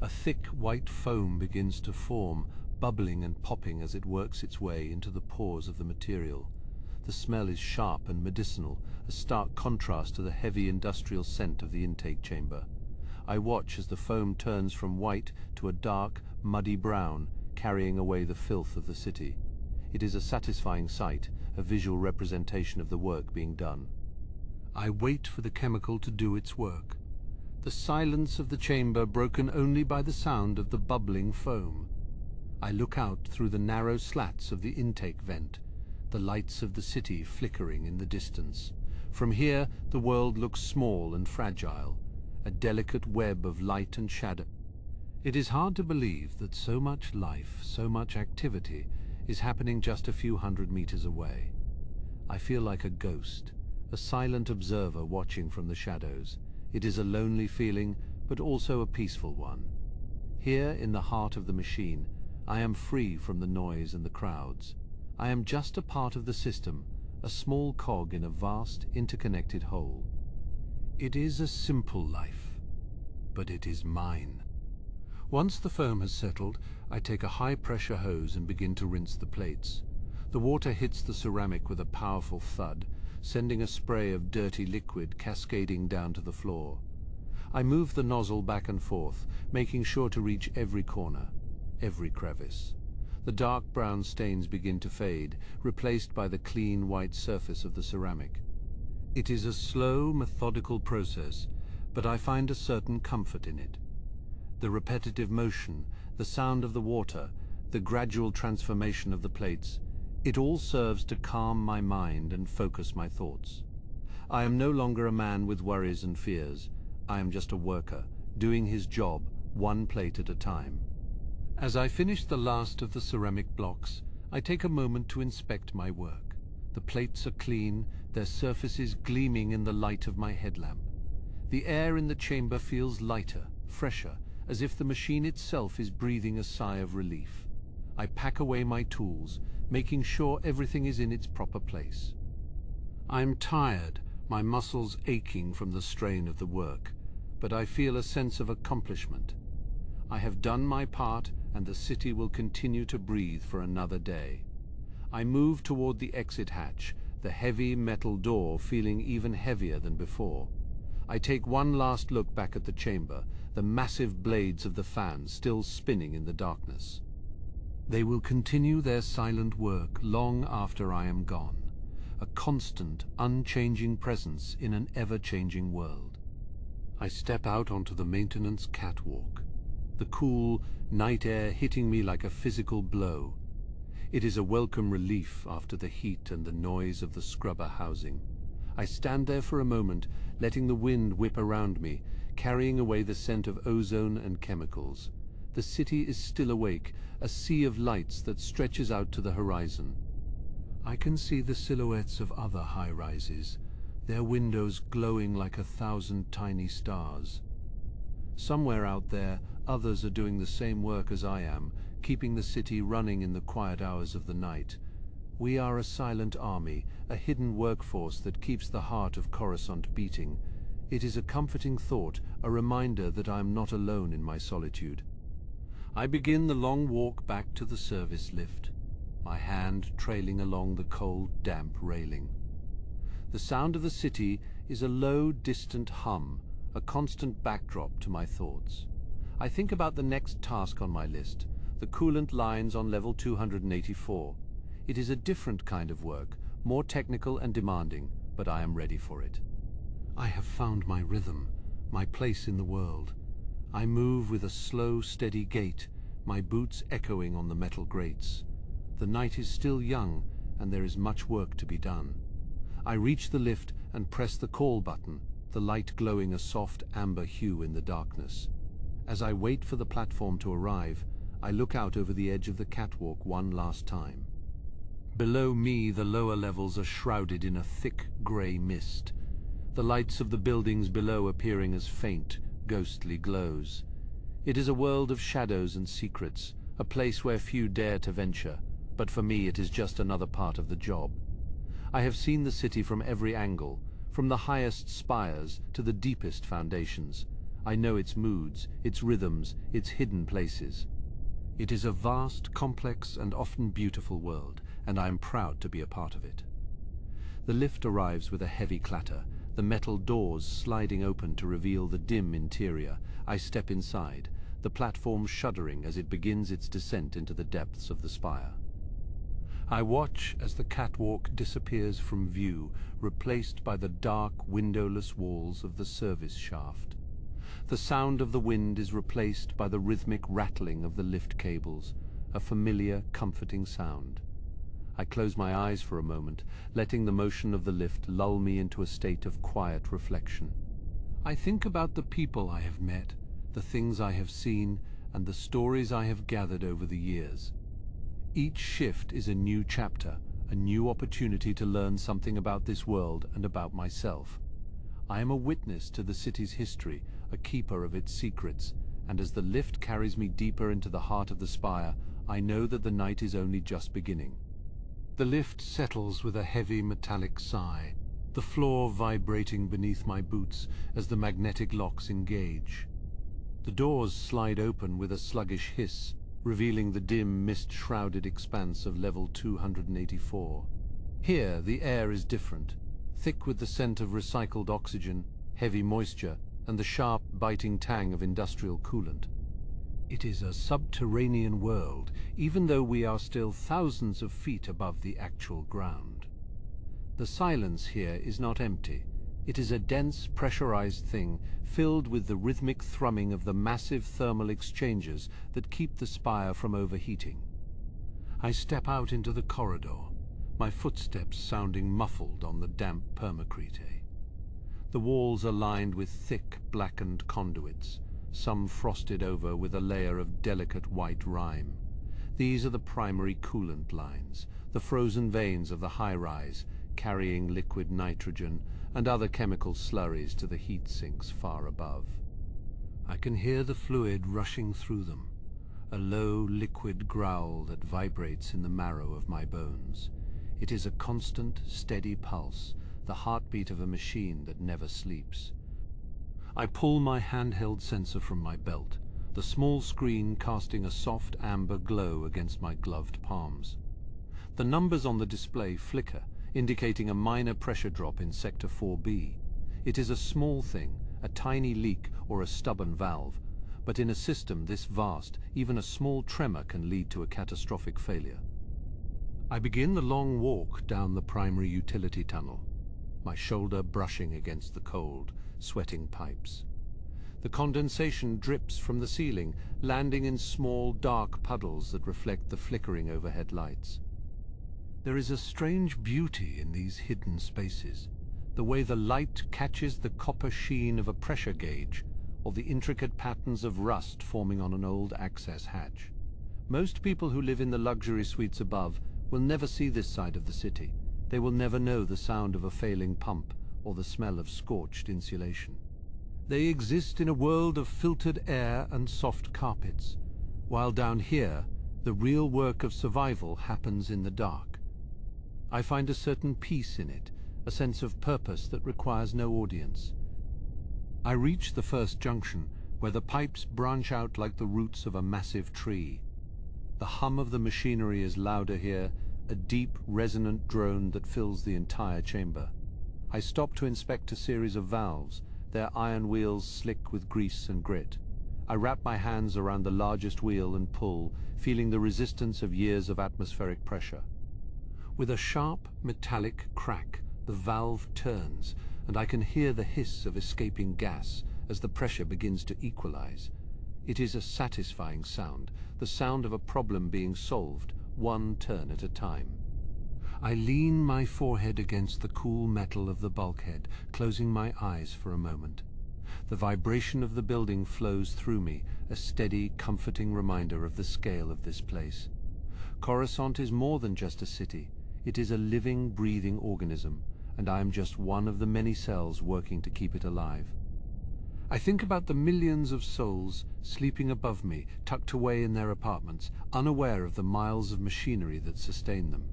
S1: A thick white foam begins to form, bubbling and popping as it works its way into the pores of the material. The smell is sharp and medicinal, a stark contrast to the heavy industrial scent of the intake chamber. I watch as the foam turns from white to a dark, muddy brown, carrying away the filth of the city. It is a satisfying sight, a visual representation of the work being done. I wait for the chemical to do its work. The silence of the chamber broken only by the sound of the bubbling foam. I look out through the narrow slats of the intake vent, the lights of the city flickering in the distance. From here, the world looks small and fragile, a delicate web of light and shadow. It is hard to believe that so much life, so much activity, is happening just a few hundred meters away. I feel like a ghost, a silent observer watching from the shadows. It is a lonely feeling, but also a peaceful one. Here, in the heart of the machine, I am free from the noise and the crowds. I am just a part of the system, a small cog in a vast, interconnected whole. It is a simple life, but it is mine. Once the foam has settled, I take a high-pressure hose and begin to rinse the plates. The water hits the ceramic with a powerful thud, sending a spray of dirty liquid cascading down to the floor. I move the nozzle back and forth, making sure to reach every corner, every crevice. The dark brown stains begin to fade, replaced by the clean white surface of the ceramic. It is a slow, methodical process, but I find a certain comfort in it. The repetitive motion, the sound of the water, the gradual transformation of the plates, it all serves to calm my mind and focus my thoughts. I am no longer a man with worries and fears. I am just a worker, doing his job, one plate at a time. As I finish the last of the ceramic blocks, I take a moment to inspect my work. The plates are clean, their surfaces gleaming in the light of my headlamp. The air in the chamber feels lighter, fresher, as if the machine itself is breathing a sigh of relief. I pack away my tools, making sure everything is in its proper place. I'm tired, my muscles aching from the strain of the work, but I feel a sense of accomplishment. I have done my part, and the city will continue to breathe for another day. I move toward the exit hatch, the heavy metal door feeling even heavier than before. I take one last look back at the chamber, the massive blades of the fans still spinning in the darkness. They will continue their silent work long after I am gone, a constant, unchanging presence in an ever-changing world. I step out onto the maintenance catwalk, the cool night air hitting me like a physical blow. It is a welcome relief after the heat and the noise of the scrubber housing. I stand there for a moment, letting the wind whip around me, carrying away the scent of ozone and chemicals. The city is still awake, a sea of lights that stretches out to the horizon. I can see the silhouettes of other high-rises, their windows glowing like 1,000 tiny stars. Somewhere out there, others are doing the same work as I am, keeping the city running in the quiet hours of the night. We are a silent army, a hidden workforce that keeps the heart of Coruscant beating. It is a comforting thought, a reminder that I am not alone in my solitude. I begin the long walk back to the service lift, my hand trailing along the cold, damp railing. The sound of the city is a low, distant hum, a constant backdrop to my thoughts. I think about the next task on my list, the coolant lines on level 284. It is a different kind of work, more technical and demanding, but I am ready for it. I have found my rhythm, my place in the world. I move with a slow, steady gait, my boots echoing on the metal grates. The night is still young, and there is much work to be done. I reach the lift and press the call button, the light glowing a soft amber hue in the darkness. As I wait for the platform to arrive, I look out over the edge of the catwalk one last time. Below me, the lower levels are shrouded in a thick grey mist, the lights of the buildings below appearing as faint, ghostly glows. It is a world of shadows and secrets, a place where few dare to venture, but for me it is just another part of the job. I have seen the city from every angle, from the highest spires to the deepest foundations. I know its moods, its rhythms, its hidden places. It is a vast, complex, and often beautiful world, and I am proud to be a part of it. The lift arrives with a heavy clatter, the metal doors sliding open to reveal the dim interior. I step inside, the platform shuddering as it begins its descent into the depths of the spire. I watch as the catwalk disappears from view, replaced by the dark, windowless walls of the service shaft. The sound of the wind is replaced by the rhythmic rattling of the lift cables, a familiar, comforting sound. I close my eyes for a moment, letting the motion of the lift lull me into a state of quiet reflection. I think about the people I have met, the things I have seen, and the stories I have gathered over the years. Each shift is a new chapter, a new opportunity to learn something about this world and about myself. I am a witness to the city's history, a keeper of its secrets, and as the lift carries me deeper into the heart of the spire, I know that the night is only just beginning. The lift settles with a heavy metallic sigh, the floor vibrating beneath my boots as the magnetic locks engage. The doors slide open with a sluggish hiss, revealing the dim, mist-shrouded expanse of level 284. Here, the air is different, thick with the scent of recycled oxygen, heavy moisture, and the sharp, biting tang of industrial coolant. It is a subterranean world, even though we are still thousands of feet above the actual ground. The silence here is not empty. It is a dense, pressurized thing, filled with the rhythmic thrumming of the massive thermal exchanges that keep the spire from overheating. I step out into the corridor, my footsteps sounding muffled on the damp permacrete. The walls are lined with thick, blackened conduits, some frosted over with a layer of delicate white rime. These are the primary coolant lines, the frozen veins of the high-rise, carrying liquid nitrogen and other chemical slurries to the heat sinks far above. I can hear the fluid rushing through them, a low liquid growl that vibrates in the marrow of my bones. It is a constant, steady pulse, the heartbeat of a machine that never sleeps. I pull my handheld sensor from my belt, the small screen casting a soft amber glow against my gloved palms. The numbers on the display flicker, indicating a minor pressure drop in Sector 4B. It is a small thing, a tiny leak or a stubborn valve, but in a system this vast, even a small tremor can lead to a catastrophic failure. I begin the long walk down the primary utility tunnel, my shoulder brushing against the cold, sweating pipes. The condensation drips from the ceiling, landing in small, dark puddles that reflect the flickering overhead lights. There is a strange beauty in these hidden spaces, the way the light catches the copper sheen of a pressure gauge, or the intricate patterns of rust forming on an old access hatch. Most people who live in the luxury suites above will never see this side of the city. They will never know the sound of a failing pump or the smell of scorched insulation. They exist in a world of filtered air and soft carpets, while down here, the real work of survival happens in the dark. I find a certain peace in it, a sense of purpose that requires no audience. I reach the first junction, where the pipes branch out like the roots of a massive tree. The hum of the machinery is louder here, a deep, resonant drone that fills the entire chamber. I stop to inspect a series of valves, their iron wheels slick with grease and grit. I wrap my hands around the largest wheel and pull, feeling the resistance of years of atmospheric pressure. With a sharp, metallic crack, the valve turns, and I can hear the hiss of escaping gas as the pressure begins to equalize. It is a satisfying sound, the sound of a problem being solved, one turn at a time. I lean my forehead against the cool metal of the bulkhead, closing my eyes for a moment. The vibration of the building flows through me, a steady, comforting reminder of the scale of this place. Coruscant is more than just a city. It is a living, breathing organism, and I am just one of the many cells working to keep it alive. I think about the millions of souls sleeping above me, tucked away in their apartments, unaware of the miles of machinery that sustain them.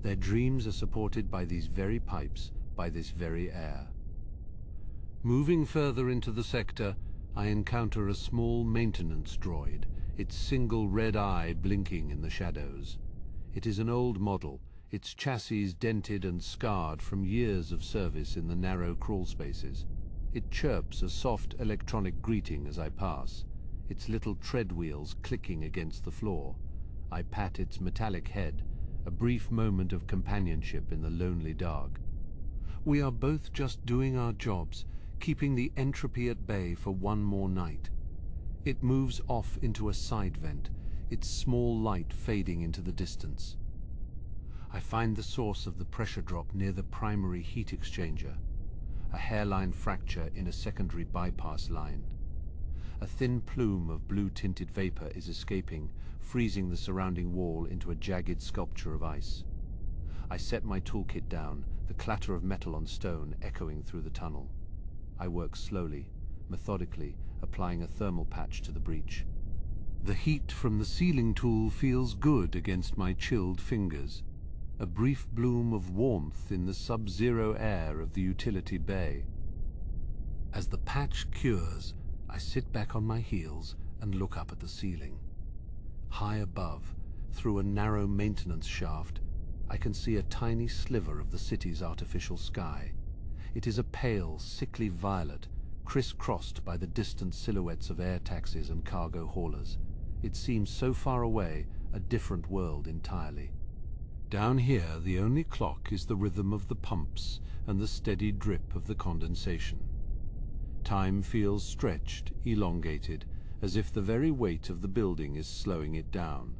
S1: Their dreams are supported by these very pipes, by this very air. Moving further into the sector, I encounter a small maintenance droid, its single red eye blinking in the shadows. It is an old model, its chassis dented and scarred from years of service in the narrow crawl spaces. It chirps a soft electronic greeting as I pass, its little tread wheels clicking against the floor. I pat its metallic head, a brief moment of companionship in the lonely dark. We are both just doing our jobs, keeping the entropy at bay for one more night. It moves off into a side vent, its small light fading into the distance. I find the source of the pressure drop near the primary heat exchanger, a hairline fracture in a secondary bypass line. A thin plume of blue-tinted vapor is escaping, freezing the surrounding wall into a jagged sculpture of ice. I set my toolkit down, the clatter of metal on stone echoing through the tunnel. I work slowly, methodically, applying a thermal patch to the breach. The heat from the sealing tool feels good against my chilled fingers, a brief bloom of warmth in the sub-zero air of the utility bay. As the patch cures, I sit back on my heels and look up at the ceiling. High above, through a narrow maintenance shaft, I can see a tiny sliver of the city's artificial sky. It is a pale, sickly violet, crisscrossed by the distant silhouettes of air taxis and cargo haulers. It seems so far away, a different world entirely. Down here, the only clock is the rhythm of the pumps and the steady drip of the condensation. Time feels stretched, elongated, as if the very weight of the building is slowing it down.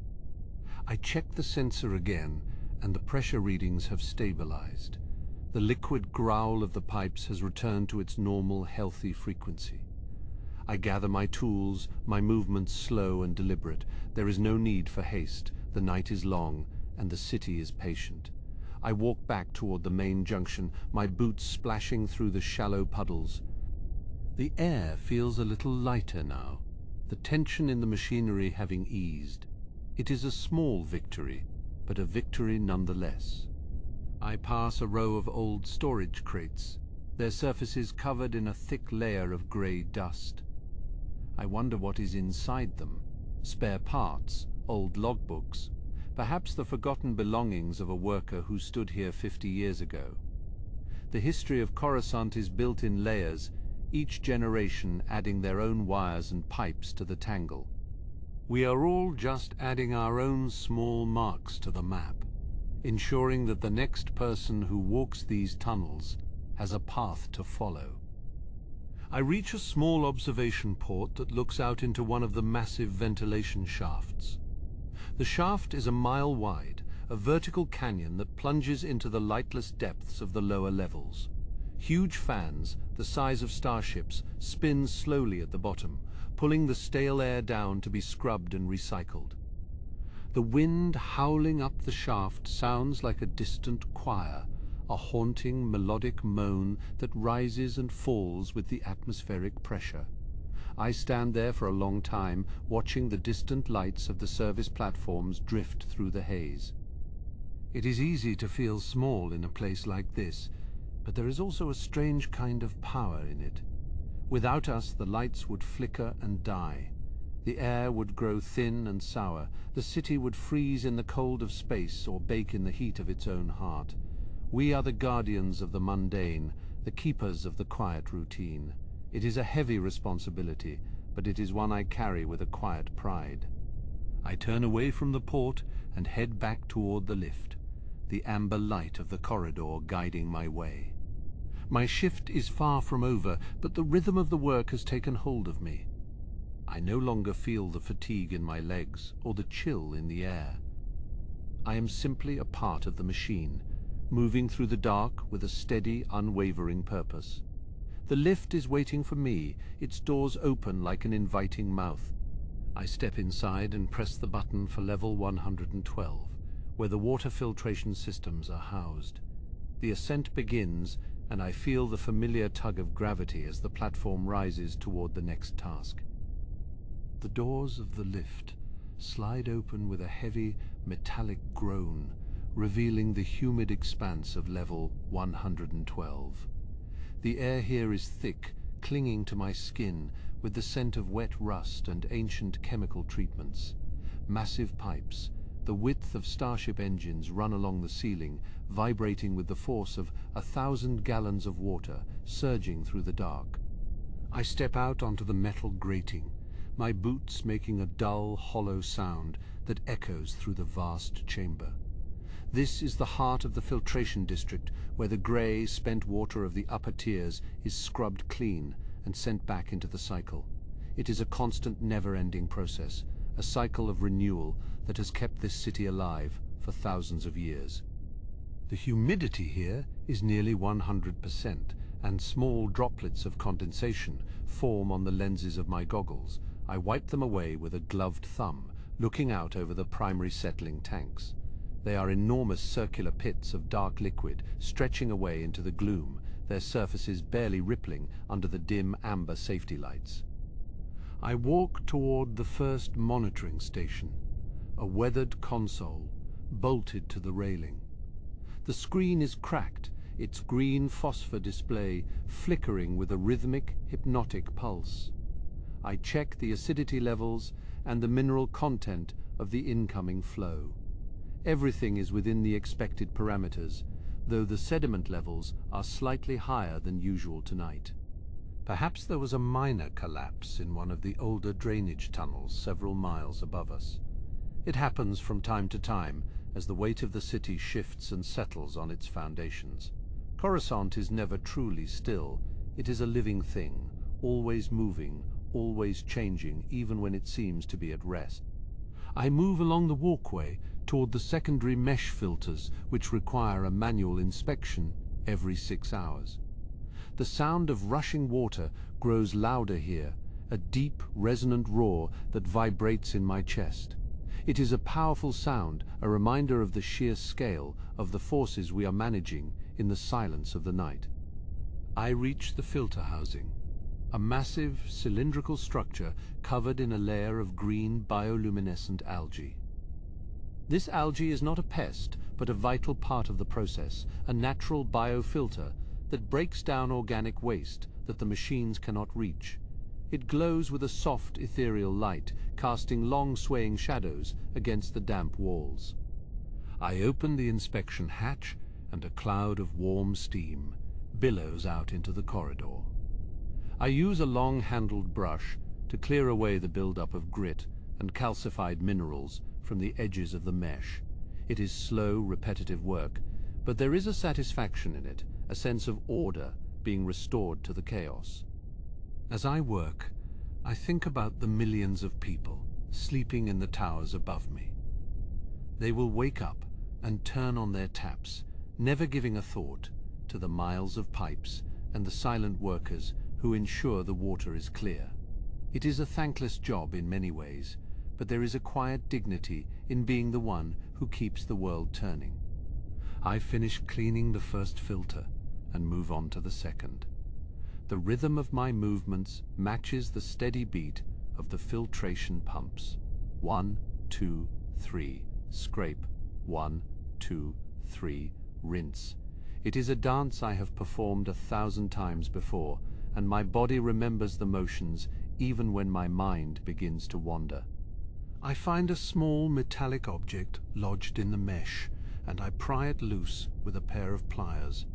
S1: I check the sensor again, and the pressure readings have stabilized. The liquid growl of the pipes has returned to its normal, healthy frequency. I gather my tools, my movements slow and deliberate. There is no need for haste. The night is long, and the city is patient. I walk back toward the main junction, my boots splashing through the shallow puddles. The air feels a little lighter now, the tension in the machinery having eased. It is a small victory, but a victory nonetheless. I pass a row of old storage crates, their surfaces covered in a thick layer of grey dust. I wonder what is inside them. Spare parts, old logbooks, perhaps the forgotten belongings of a worker who stood here 50 years ago. The history of Coruscant is built in layers, each generation adding their own wires and pipes to the tangle. We are all just adding our own small marks to the map, ensuring that the next person who walks these tunnels has a path to follow. I reach a small observation port that looks out into one of the massive ventilation shafts. The shaft is a mile wide, a vertical canyon that plunges into the lightless depths of the lower levels. Huge fans, the size of starships, spin slowly at the bottom, pulling the stale air down to be scrubbed and recycled. The wind howling up the shaft sounds like a distant choir, a haunting melodic moan that rises and falls with the atmospheric pressure. I stand there for a long time, watching the distant lights of the service platforms drift through the haze. It is easy to feel small in a place like this, but there is also a strange kind of power in it. Without us, the lights would flicker and die. The air would grow thin and sour. The city would freeze in the cold of space or bake in the heat of its own heart. We are the guardians of the mundane, the keepers of the quiet routine. It is a heavy responsibility, but it is one I carry with a quiet pride. I turn away from the port and head back toward the lift, the amber light of the corridor guiding my way. My shift is far from over, but the rhythm of the work has taken hold of me. I no longer feel the fatigue in my legs or the chill in the air. I am simply a part of the machine, moving through the dark with a steady, unwavering purpose. The lift is waiting for me, its doors open like an inviting mouth. I step inside and press the button for level 112, where the water filtration systems are housed. The ascent begins, and I feel the familiar tug of gravity as the platform rises toward the next task. The doors of the lift slide open with a heavy, metallic groan, revealing the humid expanse of level 112. The air here is thick, clinging to my skin with the scent of wet rust and ancient chemical treatments. Massive pipes, the width of starship engines, run along the ceiling, vibrating with the force of 1,000 gallons of water surging through the dark. I step out onto the metal grating, my boots making a dull, hollow sound that echoes through the vast chamber. This is the heart of the filtration district, where the grey, spent water of the upper tiers is scrubbed clean and sent back into the cycle. It is a constant, never-ending process, a cycle of renewal that has kept this city alive for thousands of years. The humidity here is nearly 100%, and small droplets of condensation form on the lenses of my goggles. I wipe them away with a gloved thumb, looking out over the primary settling tanks. They are enormous circular pits of dark liquid stretching away into the gloom, their surfaces barely rippling under the dim amber safety lights. I walk toward the first monitoring station, a weathered console bolted to the railing. The screen is cracked, its green phosphor display flickering with a rhythmic, hypnotic pulse. I check the acidity levels and the mineral content of the incoming flow. Everything is within the expected parameters, though the sediment levels are slightly higher than usual tonight. Perhaps there was a minor collapse in one of the older drainage tunnels several miles above us. It happens from time to time as the weight of the city shifts and settles on its foundations. Coruscant is never truly still. It is a living thing, always moving, always changing, even when it seems to be at rest. I move along the walkway toward the secondary mesh filters, which require a manual inspection every 6 hours. The sound of rushing water grows louder here, a deep, resonant roar that vibrates in my chest. It is a powerful sound, a reminder of the sheer scale of the forces we are managing in the silence of the night. I reach the filter housing, a massive, cylindrical structure covered in a layer of green bioluminescent algae. This algae is not a pest, but a vital part of the process, a natural biofilter that breaks down organic waste that the machines cannot reach. It glows with a soft, ethereal light, casting long, swaying shadows against the damp walls. I open the inspection hatch, and a cloud of warm steam billows out into the corridor. I use a long-handled brush to clear away the buildup of grit and calcified minerals from the edges of the mesh. It is slow, repetitive work, but there is a satisfaction in it, a sense of order being restored to the chaos. As I work, I think about the millions of people sleeping in the towers above me. They will wake up and turn on their taps, never giving a thought to the miles of pipes and the silent workers who ensure the water is clear. It is a thankless job in many ways, but there is a quiet dignity in being the one who keeps the world turning. I finish cleaning the first filter and move on to the second. The rhythm of my movements matches the steady beat of the filtration pumps. 1, 2, 3, scrape. 1, 2, 3, rinse. It is a dance I have performed 1,000 times before, and my body remembers the motions even when my mind begins to wander. I find a small metallic object lodged in the mesh, and I pry it loose with a pair of pliers.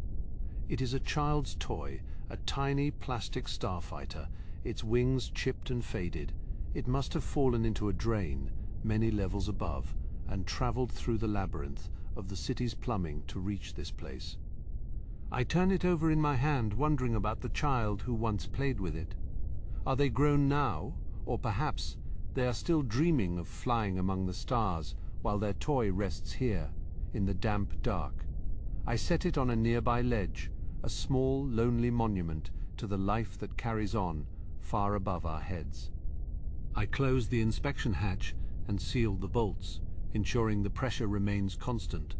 S1: It is a child's toy, a tiny plastic starfighter, its wings chipped and faded. It must have fallen into a drain many levels above and traveled through the labyrinth of the city's plumbing to reach this place. I turn it over in my hand, wondering about the child who once played with it. Are they grown now, or perhaps they are still dreaming of flying among the stars while their toy rests here, in the damp dark? I set it on a nearby ledge, a small, lonely monument to the life that carries on far above our heads. I close the inspection hatch and seal the bolts, ensuring the pressure remains constant.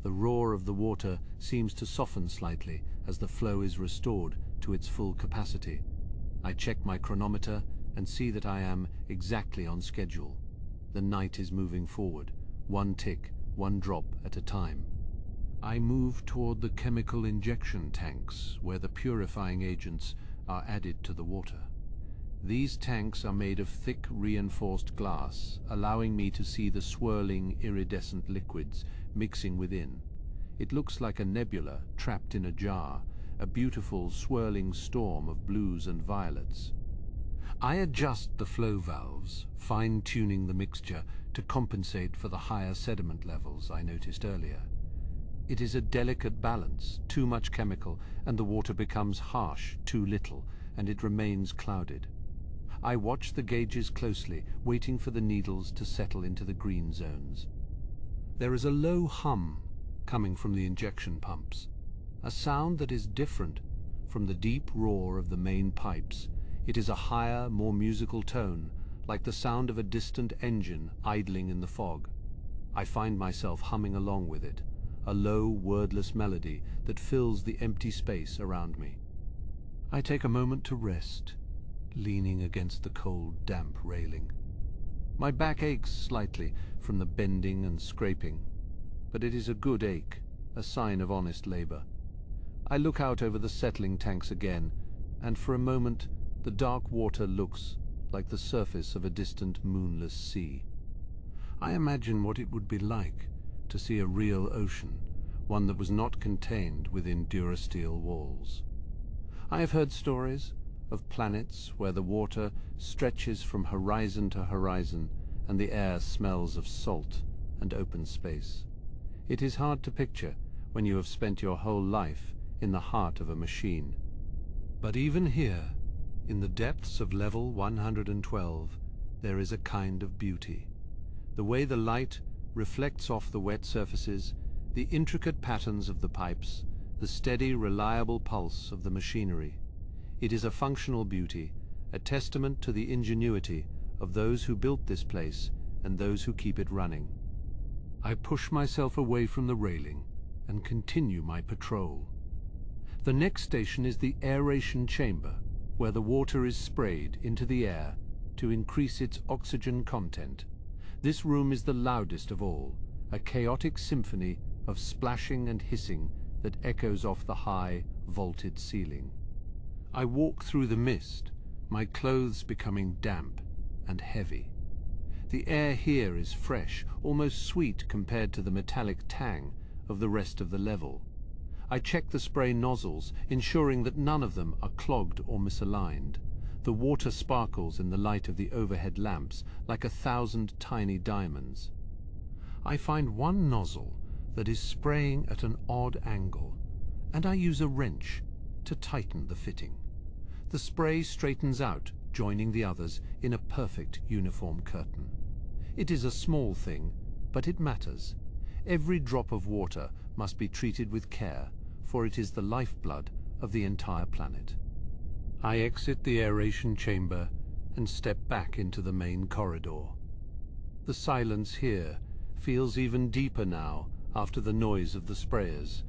S1: The roar of the water seems to soften slightly as the flow is restored to its full capacity. I check my chronometer and see that I am exactly on schedule. The night is moving forward, one tick, one drop at a time. I move toward the chemical injection tanks, where the purifying agents are added to the water. These tanks are made of thick reinforced glass, allowing me to see the swirling iridescent liquids mixing within. It looks like a nebula trapped in a jar, a beautiful swirling storm of blues and violets. I adjust the flow valves, fine-tuning the mixture to compensate for the higher sediment levels I noticed earlier. It is a delicate balance, too much chemical and the water becomes harsh, too little, and it remains clouded. I watch the gauges closely, waiting for the needles to settle into the green zones. There is a low hum coming from the injection pumps, a sound that is different from the deep roar of the main pipes. It is a higher, more musical tone, like the sound of a distant engine idling in the fog. I find myself humming along with it, a low, wordless melody that fills the empty space around me. I take a moment to rest, leaning against the cold, damp railing. My back aches slightly from the bending and scraping, but it is a good ache, a sign of honest labor. I look out over the settling tanks again, and for a moment the dark water looks like the surface of a distant moonless sea. I imagine what it would be like to see a real ocean, one that was not contained within durasteel walls. I have heard stories of planets where the water stretches from horizon to horizon and the air smells of salt and open space. It is hard to picture when you have spent your whole life in the heart of a machine. But even here, in the depths of level 112, there is a kind of beauty. The way the light reflects off the wet surfaces, the intricate patterns of the pipes, the steady, reliable pulse of the machinery. It is a functional beauty, a testament to the ingenuity of those who built this place and those who keep it running. I push myself away from the railing and continue my patrol. The next station is the aeration chamber, where the water is sprayed into the air to increase its oxygen content. This room is the loudest of all, a chaotic symphony of splashing and hissing that echoes off the high, vaulted ceiling. I walk through the mist, my clothes becoming damp and heavy. The air here is fresh, almost sweet compared to the metallic tang of the rest of the level. I check the spray nozzles, ensuring that none of them are clogged or misaligned. The water sparkles in the light of the overhead lamps like 1,000 tiny diamonds. I find one nozzle that is spraying at an odd angle, and I use a wrench to tighten the fitting. The spray straightens out, joining the others in a perfect uniform curtain. It is a small thing, but it matters. Every drop of water must be treated with care, for it is the lifeblood of the entire planet. I exit the aeration chamber and step back into the main corridor. The silence here feels even deeper now after the noise of the sprayers.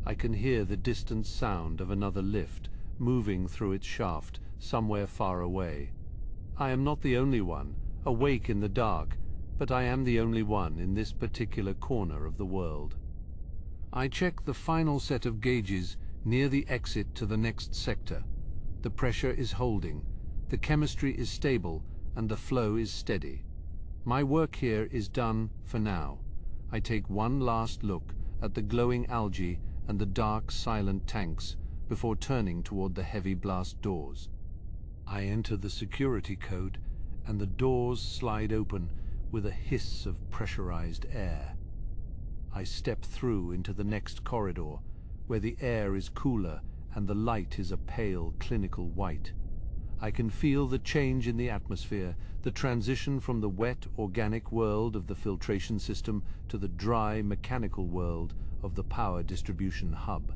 S1: I can hear the distant sound of another lift moving through its shaft somewhere far away. I am not the only one awake in the dark, but I am the only one in this particular corner of the world. I check the final set of gauges near the exit to the next sector. The pressure is holding, the chemistry is stable, and the flow is steady. My work here is done for now. I take one last look at the glowing algae and the dark, silent tanks before turning toward the heavy blast doors. I enter the security code, and the doors slide open with a hiss of pressurized air. I step through into the next corridor, where the air is cooler and the light is a pale, clinical white. I can feel the change in the atmosphere, the transition from the wet, organic world of the filtration system to the dry, mechanical world of the power distribution hub.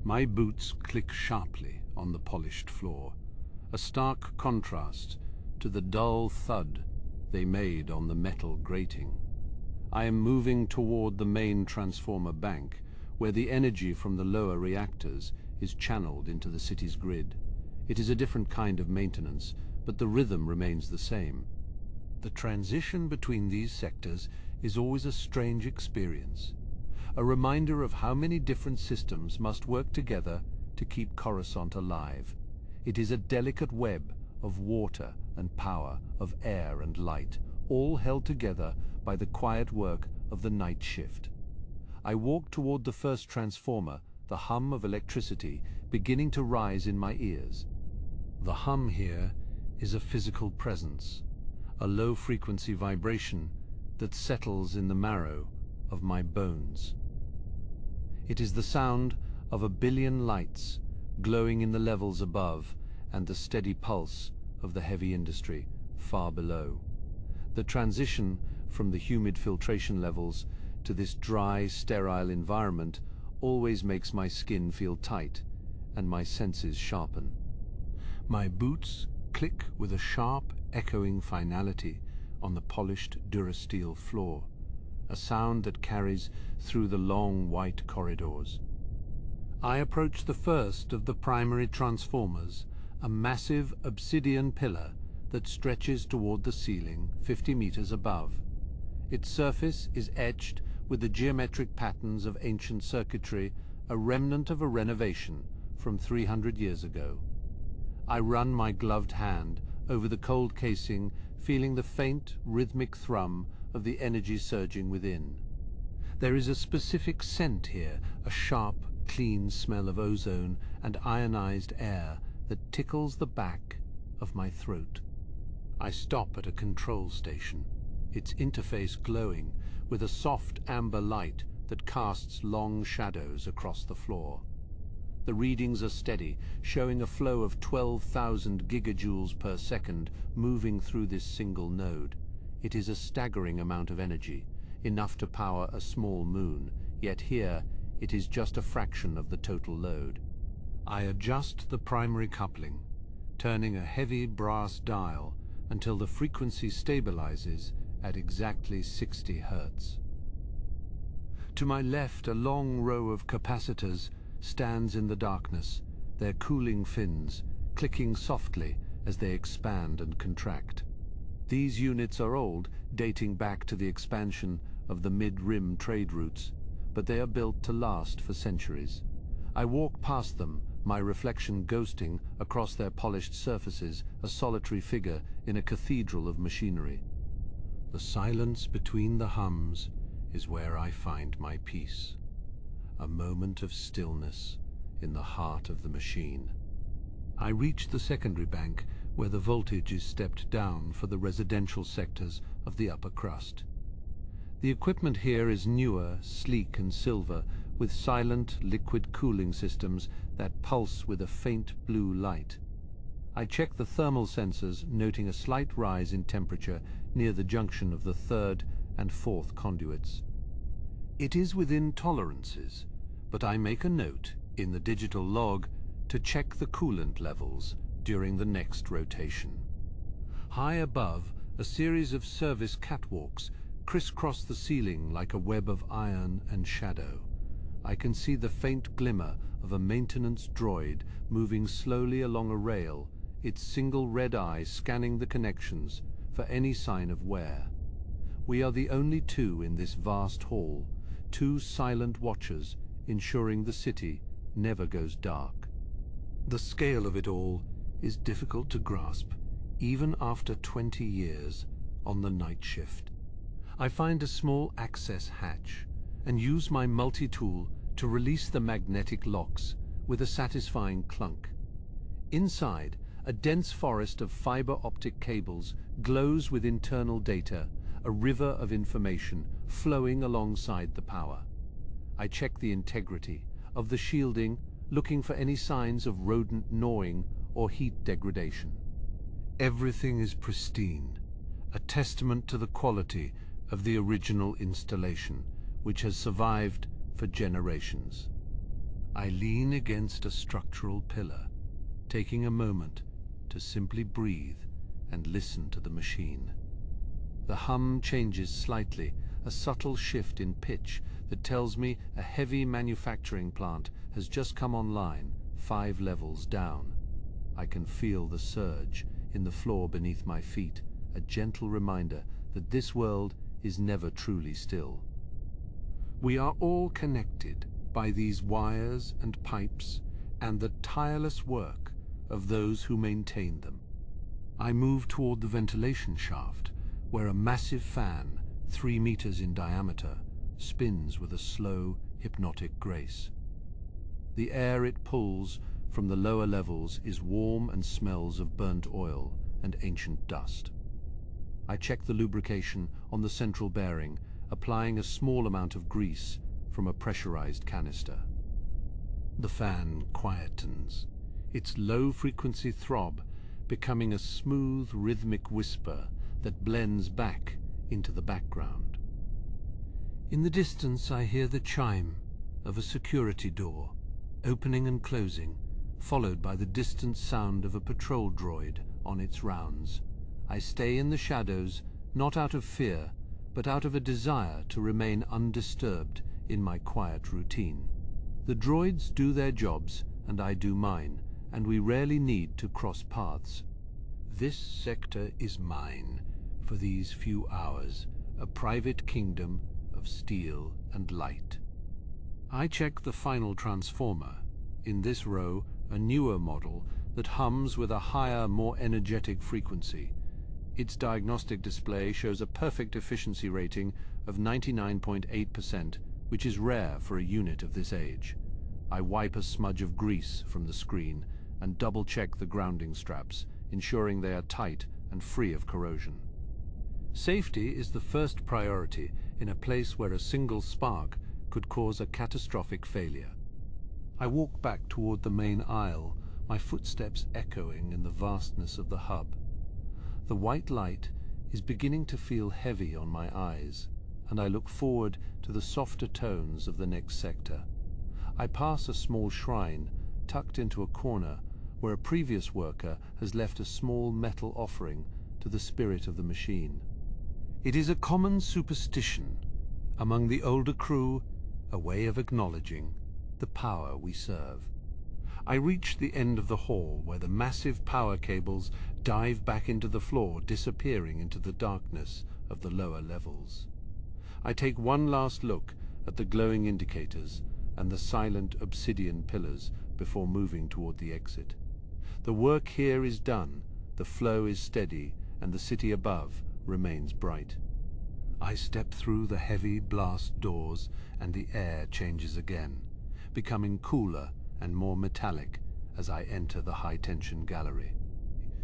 S1: My boots click sharply on the polished floor, a stark contrast to the dull thud they made on the metal grating. I am moving toward the main transformer bank, where the energy from the lower reactors is channeled into the city's grid. It is a different kind of maintenance, but the rhythm remains the same. The transition between these sectors is always a strange experience, a reminder of how many different systems must work together to keep Coruscant alive. It is a delicate web of water and power, of air and light, all held together by the quiet work of the night shift. I walk toward the first transformer, the hum of electricity beginning to rise in my ears. The hum here is a physical presence, a low-frequency vibration that settles in the marrow of my bones. It is the sound of 1 billion lights glowing in the levels above and the steady pulse of the heavy industry far below. The transition from the humid filtration levels to this dry, sterile environment always makes my skin feel tight and my senses sharpen. My boots click with a sharp, echoing finality on the polished durasteel floor, a sound that carries through the long white corridors. I approach the first of the primary transformers, a massive obsidian pillar that stretches toward the ceiling 50 meters above. Its surface is etched with the geometric patterns of ancient circuitry, a remnant of a renovation from 300 years ago. I run my gloved hand over the cold casing, feeling the faint, rhythmic thrum of the energy surging within. There is a specific scent here, a sharp, clean smell of ozone and ionized air that tickles the back of my throat. I stop at a control station, its interface glowing with a soft amber light that casts long shadows across the floor. The readings are steady, showing a flow of 12,000 gigajoules per second moving through this single node. It is a staggering amount of energy, enough to power a small moon, yet here it is just a fraction of the total load. I adjust the primary coupling, turning a heavy brass dial until the frequency stabilizes at exactly 60 Hertz. To my left, a long row of capacitors stands in the darkness, their cooling fins clicking softly as they expand and contract. These units are old, dating back to the expansion of the mid-rim trade routes, but they are built to last for centuries. I walk past them, my reflection ghosting across their polished surfaces, a solitary figure in a cathedral of machinery. The silence between the hums is where I find my peace. A moment of stillness in the heart of the machine. I reach the secondary bank where the voltage is stepped down for the residential sectors of the upper crust. The equipment here is newer, sleek and silver, with silent liquid cooling systems that pulse with a faint blue light. I check the thermal sensors, noting a slight rise in temperature near the junction of the third and fourth conduits. It is within tolerances, but I make a note in the digital log to check the coolant levels during the next rotation. High above, a series of service catwalks crisscross the ceiling like a web of iron and shadow. I can see the faint glimmer of a maintenance droid moving slowly along a rail, its single red eye scanning the connections for any sign of wear. We are the only two in this vast hall, two silent watchers ensuring the city never goes dark. The scale of it all is difficult to grasp, even after 20 years on the night shift. I find a small access hatch and use my multi-tool to release the magnetic locks with a satisfying clunk. Inside, a dense forest of fiber optic cables glows with internal data, a river of information flowing alongside the power. I check the integrity of the shielding, looking for any signs of rodent gnawing or heat degradation. Everything is pristine, a testament to the quality of the original installation, which has survived for generations. I lean against a structural pillar, taking a moment to simply breathe and listen to the machine. The hum changes slightly, a subtle shift in pitch that tells me a heavy manufacturing plant has just come online, 5 levels down. I can feel the surge in the floor beneath my feet, a gentle reminder that this world is never truly still. We are all connected by these wires and pipes and the tireless work of those who maintain them. I move toward the ventilation shaft, where a massive fan, 3 meters in diameter, spins with a slow, hypnotic grace. The air it pulls from the lower levels is warm and smells of burnt oil and ancient dust. I check the lubrication on the central bearing, applying a small amount of grease from a pressurized canister. The fan quietens, its low-frequency throb becoming a smooth, rhythmic whisper that blends back into the background. In the distance, I hear the chime of a security door, opening and closing, followed by the distant sound of a patrol droid on its rounds. I stay in the shadows, not out of fear, but out of a desire to remain undisturbed in my quiet routine. The droids do their jobs, and I do mine, and we rarely need to cross paths. This sector is mine for these few hours, a private kingdom of steel and light. I check the final transformer. In this row, a newer model that hums with a higher, more energetic frequency. Its diagnostic display shows a perfect efficiency rating of 99.8%, which is rare for a unit of this age. I wipe a smudge of grease from the screen and double-check the grounding straps, ensuring they are tight and free of corrosion. Safety is the first priority in a place where a single spark could cause a catastrophic failure. I walk back toward the main aisle, my footsteps echoing in the vastness of the hub. The white light is beginning to feel heavy on my eyes, and I look forward to the softer tones of the next sector. I pass a small shrine tucked into a corner where a previous worker has left a small metal offering to the spirit of the machine. It is a common superstition among the older crew, a way of acknowledging the power we serve. I reach the end of the hall where the massive power cables dive back into the floor, disappearing into the darkness of the lower levels. I take one last look at the glowing indicators and the silent obsidian pillars before moving toward the exit. The work here is done, the flow is steady, and the city above remains bright. I step through the heavy blast doors and the air changes again, becoming cooler and more metallic as I enter the high-tension gallery.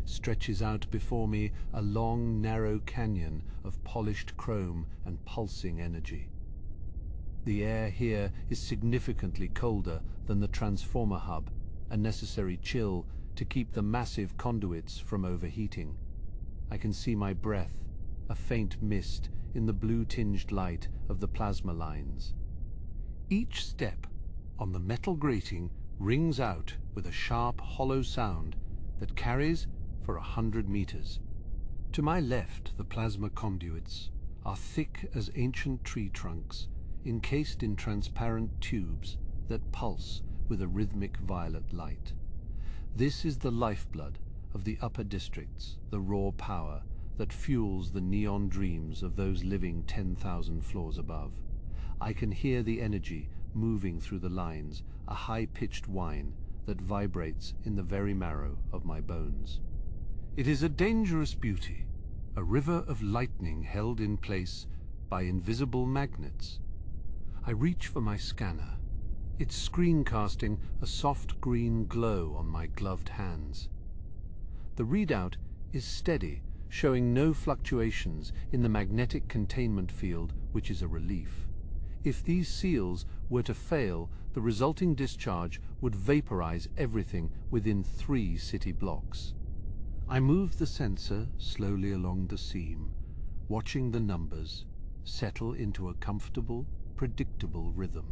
S1: Stretches out before me a long, narrow canyon of polished chrome and pulsing energy. The air here is significantly colder than the transformer hub, a necessary chill to keep the massive conduits from overheating. I can see my breath, a faint mist in the blue-tinged light of the plasma lines. Each step on the metal grating rings out with a sharp, hollow sound that carries for 100 meters. To my left, the plasma conduits are thick as ancient tree trunks, encased in transparent tubes that pulse with a rhythmic violet light. This is the lifeblood of the upper districts, the raw power that fuels the neon dreams of those living 10,000 floors above. I can hear the energy moving through the lines, a high-pitched whine that vibrates in the very marrow of my bones. It is a dangerous beauty, a river of lightning held in place by invisible magnets. I reach for my scanner, its screen casting a soft green glow on my gloved hands. The readout is steady, showing no fluctuations in the magnetic containment field, which is a relief. If these seals were to fail, the resulting discharge would vaporize everything within 3 city blocks. I move the sensor slowly along the seam, watching the numbers settle into a comfortable, predictable rhythm.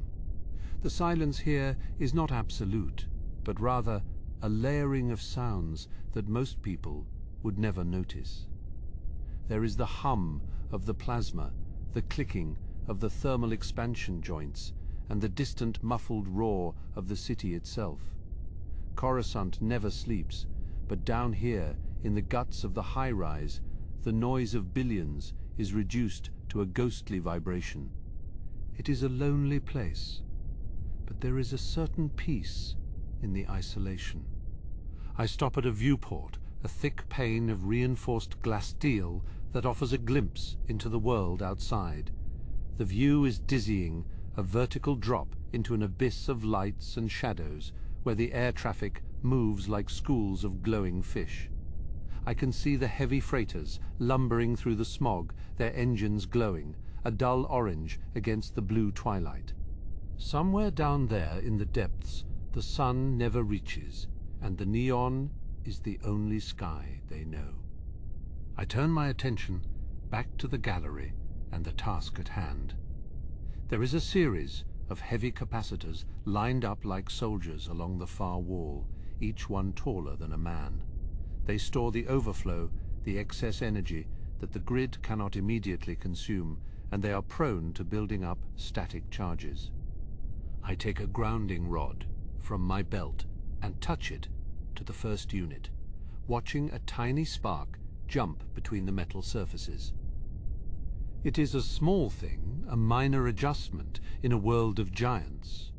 S1: The silence here is not absolute, but rather a layering of sounds that most people would never notice. There is the hum of the plasma, the clicking of the thermal expansion joints, and the distant muffled roar of the city itself. Coruscant never sleeps, but down here, in the guts of the high-rise, the noise of billions is reduced to a ghostly vibration. It is a lonely place, but there is a certain peace in the isolation. I stop at a viewport, a thick pane of reinforced glass steel that offers a glimpse into the world outside. The view is dizzying, a vertical drop into an abyss of lights and shadows where the air traffic moves like schools of glowing fish. I can see the heavy freighters lumbering through the smog, their engines glowing, a dull orange against the blue twilight. Somewhere down there in the depths, the sun never reaches, and the neon is the only sky they know. I turn my attention back to the gallery and the task at hand. There is a series of heavy capacitors lined up like soldiers along the far wall, each one taller than a man. They store the overflow, the excess energy that the grid cannot immediately consume, and they are prone to building up static charges. I take a grounding rod from my belt and touch it to the first unit, watching a tiny spark jump between the metal surfaces. It is a small thing, a minor adjustment in a world of giants,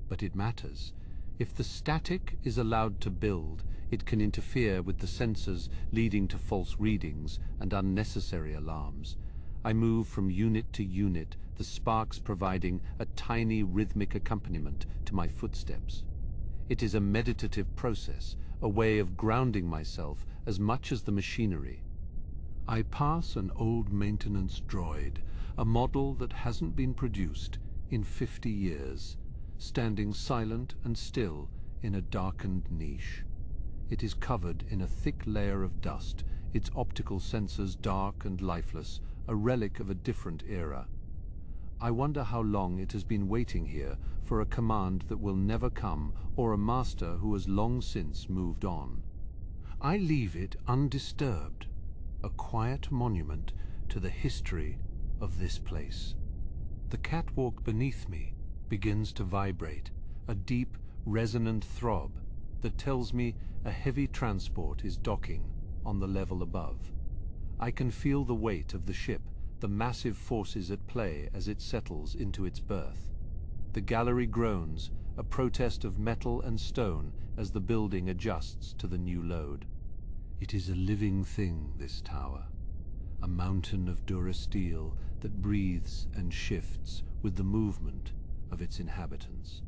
S1: but it matters. If the static is allowed to build, it can interfere with the sensors, leading to false readings and unnecessary alarms. I move from unit to unit, the sparks providing a tiny rhythmic accompaniment to my footsteps. It is a meditative process, a way of grounding myself as much as the machinery. I pass an old maintenance droid, a model that hasn't been produced in 50 years, standing silent and still in a darkened niche. It is covered in a thick layer of dust, its optical sensors dark and lifeless, a relic of a different era. I wonder how long it has been waiting here for a command that will never come, or a master who has long since moved on. I leave it undisturbed, a quiet monument to the history of this place. The catwalk beneath me begins to vibrate, a deep, resonant throb that tells me a heavy transport is docking on the level above. I can feel the weight of the ship, the massive forces at play as it settles into its berth. The gallery groans, a protest of metal and stone as the building adjusts to the new load. It is a living thing, this tower, a mountain of durasteel that breathes and shifts with the movement of its inhabitants.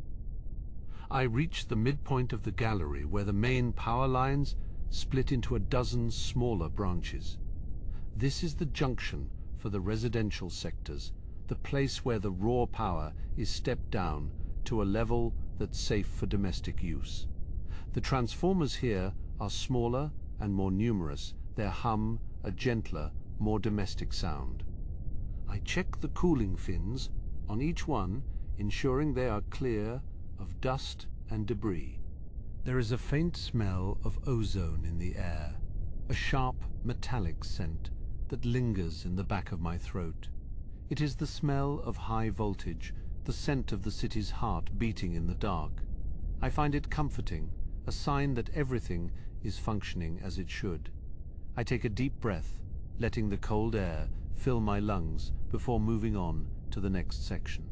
S1: I reach the midpoint of the gallery where the main power lines split into a dozen smaller branches. This is the junction for the residential sectors, the place where the raw power is stepped down to a level that's safe for domestic use. The transformers here are smaller and more numerous, their hum a gentler, more domestic sound. I check the cooling fins on each one, ensuring they are clear of dust and debris. There is a faint smell of ozone in the air, a sharp metallic scent that lingers in the back of my throat. It is the smell of high voltage, the scent of the city's heart beating in the dark. I find it comforting, a sign that everything is functioning as it should. I take a deep breath, letting the cold air fill my lungs before moving on to the next section.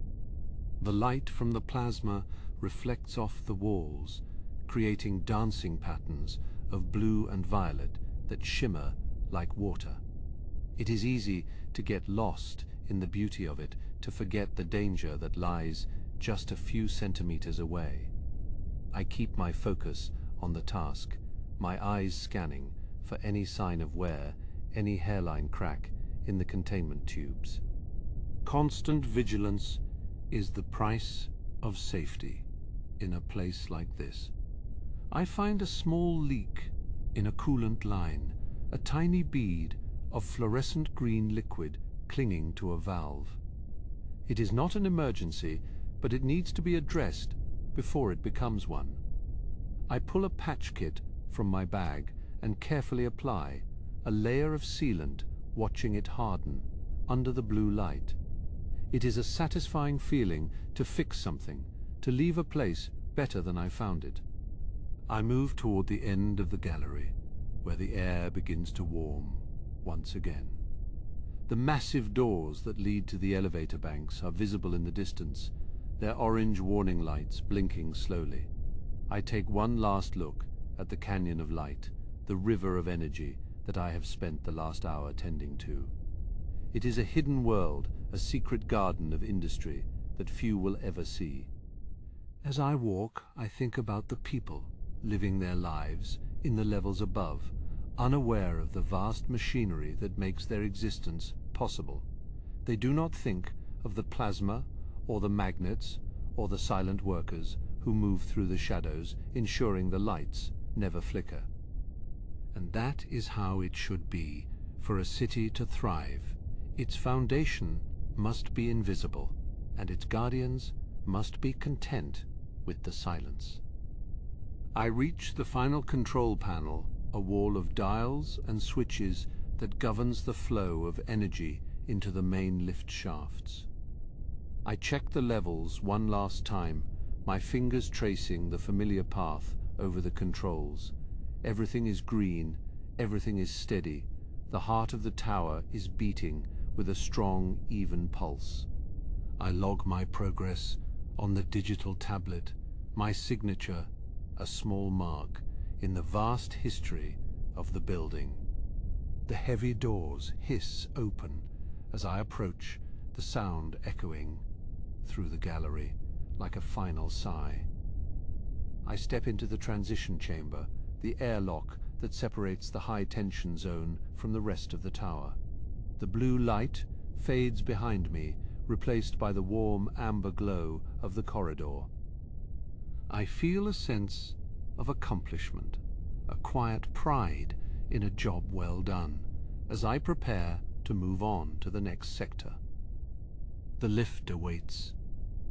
S1: The light from the plasma reflects off the walls, creating dancing patterns of blue and violet that shimmer like water. It is easy to get lost in the beauty of it, to forget the danger that lies just a few centimeters away. I keep my focus on the task, my eyes scanning for any sign of wear, any hairline crack in the containment tubes. Constant vigilance is the price of safety in a place like this. I find a small leak in a coolant line, a tiny bead of fluorescent green liquid clinging to a valve. It is not an emergency, but it needs to be addressed before it becomes one. I pull a patch kit from my bag and carefully apply a layer of sealant, watching it harden under the blue light. It is a satisfying feeling to fix something, to leave a place better than I found it. I move toward the end of the gallery, where the air begins to warm once again. The massive doors that lead to the elevator banks are visible in the distance, their orange warning lights blinking slowly. I take one last look at the canyon of light, the river of energy that I have spent the last hour tending to. It is a hidden world, a secret garden of industry that few will ever see. As I walk, I think about the people living their lives in the levels above, unaware of the vast machinery that makes their existence possible. They do not think of the plasma or the magnets or the silent workers who move through the shadows, ensuring the lights never flicker. And that is how it should be for a city to thrive. Its foundation must be invisible, and its guardians must be content with the silence. I reach the final control panel, a wall of dials and switches that governs the flow of energy into the main lift shafts. I check the levels one last time, my fingers tracing the familiar path over the controls. Everything is green, everything is steady. The heart of the tower is beating with a strong, even pulse. I log my progress on the digital tablet, my signature, a small mark in the vast history of the building. The heavy doors hiss open as I approach, the sound echoing through the gallery like a final sigh. I step into the transition chamber, the airlock that separates the high-tension zone from the rest of the tower. The blue light fades behind me, replaced by the warm amber glow of the corridor. I feel a sense of accomplishment, a quiet pride in a job well done, as I prepare to move on to the next sector. The lift awaits,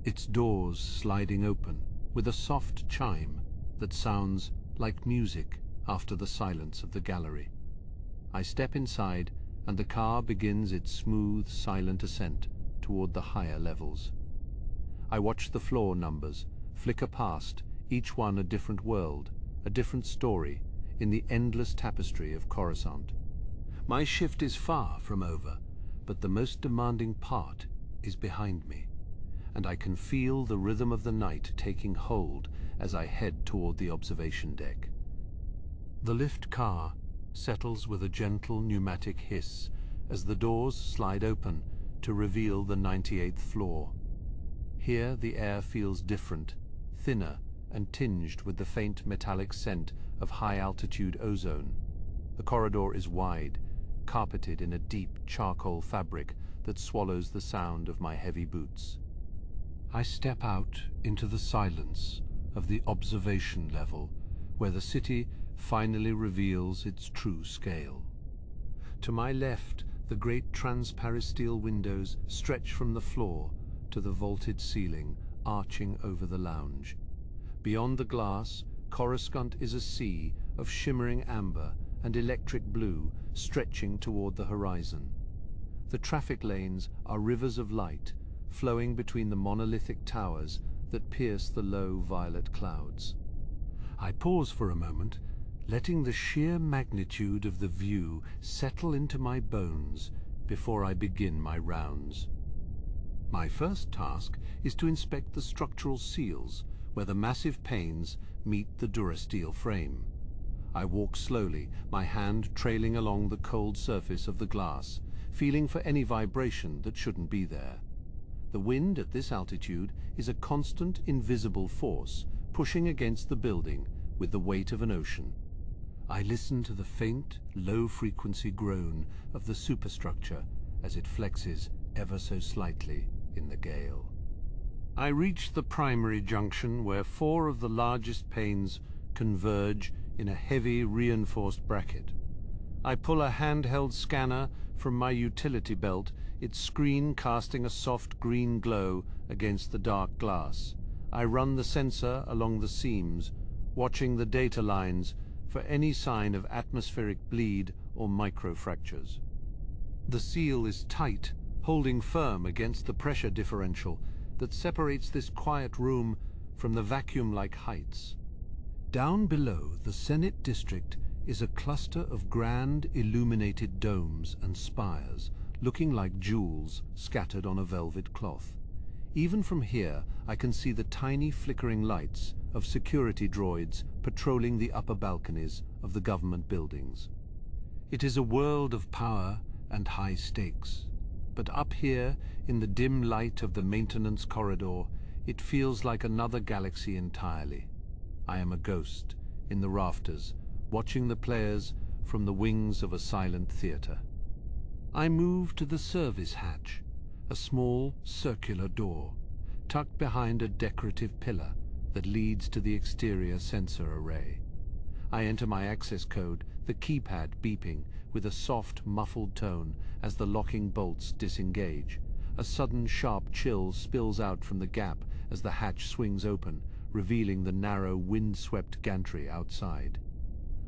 S1: its doors sliding open with a soft chime that sounds like music after the silence of the gallery. I step inside, and the car begins its smooth, silent ascent toward the higher levels. I watch the floor numbers flicker past, each one a different world, a different story in the endless tapestry of Coruscant. My shift is far from over, but the most demanding part is behind me, and I can feel the rhythm of the night taking hold as I head toward the observation deck. The lift car settles with a gentle pneumatic hiss as the doors slide open to reveal the 98th floor. Here the air feels different, thinner and tinged with the faint metallic scent of high-altitude ozone. The corridor is wide, carpeted in a deep charcoal fabric that swallows the sound of my heavy boots. I step out into the silence of the observation level, where the city finally reveals its true scale. To my left, the great transparisteel windows stretch from the floor to the vaulted ceiling, arching over the lounge. Beyond the glass, Coruscant is a sea of shimmering amber and electric blue stretching toward the horizon. The traffic lanes are rivers of light, flowing between the monolithic towers that pierce the low violet clouds. I pause for a moment, letting the sheer magnitude of the view settle into my bones before I begin my rounds. My first task is to inspect the structural seals, where the massive panes meet the durasteel frame. I walk slowly, my hand trailing along the cold surface of the glass, feeling for any vibration that shouldn't be there. The wind at this altitude is a constant, invisible force, pushing against the building with the weight of an ocean. I listen to the faint, low-frequency groan of the superstructure as it flexes ever so slightly in the gale. I reach the primary junction where 4 of the largest panes converge in a heavy, reinforced bracket. I pull a handheld scanner from my utility belt, its screen casting a soft green glow against the dark glass. I run the sensor along the seams, watching the data lines for any sign of atmospheric bleed or microfractures. The seal is tight, holding firm against the pressure differential that separates this quiet room from the vacuum-like heights. Down below, the Senate district is a cluster of grand illuminated domes and spires, looking like jewels scattered on a velvet cloth. Even from here, I can see the tiny flickering lights of security droids patrolling the upper balconies of the government buildings. It is a world of power and high stakes. But up here, in the dim light of the maintenance corridor, it feels like another galaxy entirely. I am a ghost in the rafters, watching the players from the wings of a silent theater. I move to the service hatch, a small circular door, tucked behind a decorative pillar that leads to the exterior sensor array. I enter my access code, the keypad beeping with a soft, muffled tone as the locking bolts disengage. A sudden, sharp chill spills out from the gap as the hatch swings open, revealing the narrow, wind-swept gantry outside.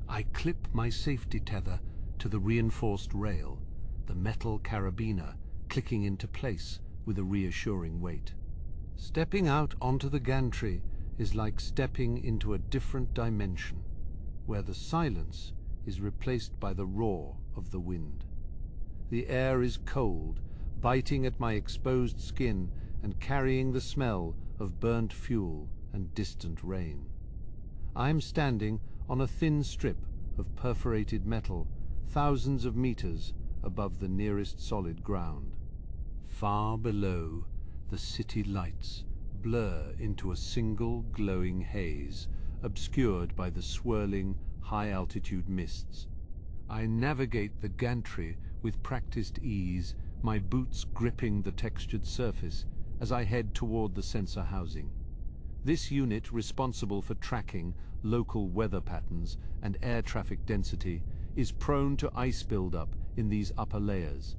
S1: I clip my safety tether to the reinforced rail, the metal carabiner clicking into place with a reassuring weight. Stepping out onto the gantry is like stepping into a different dimension, where the silence is replaced by the roar of the wind. The air is cold, biting at my exposed skin and carrying the smell of burnt fuel and distant rain. I am standing on a thin strip of perforated metal, thousands of meters above the nearest solid ground. Far below, the city lights blur into a single glowing haze, obscured by the swirling, high-altitude mists. I navigate the gantry with practiced ease, my boots gripping the textured surface as I head toward the sensor housing. This unit, responsible for tracking local weather patterns and air traffic density, is prone to ice buildup in these upper layers.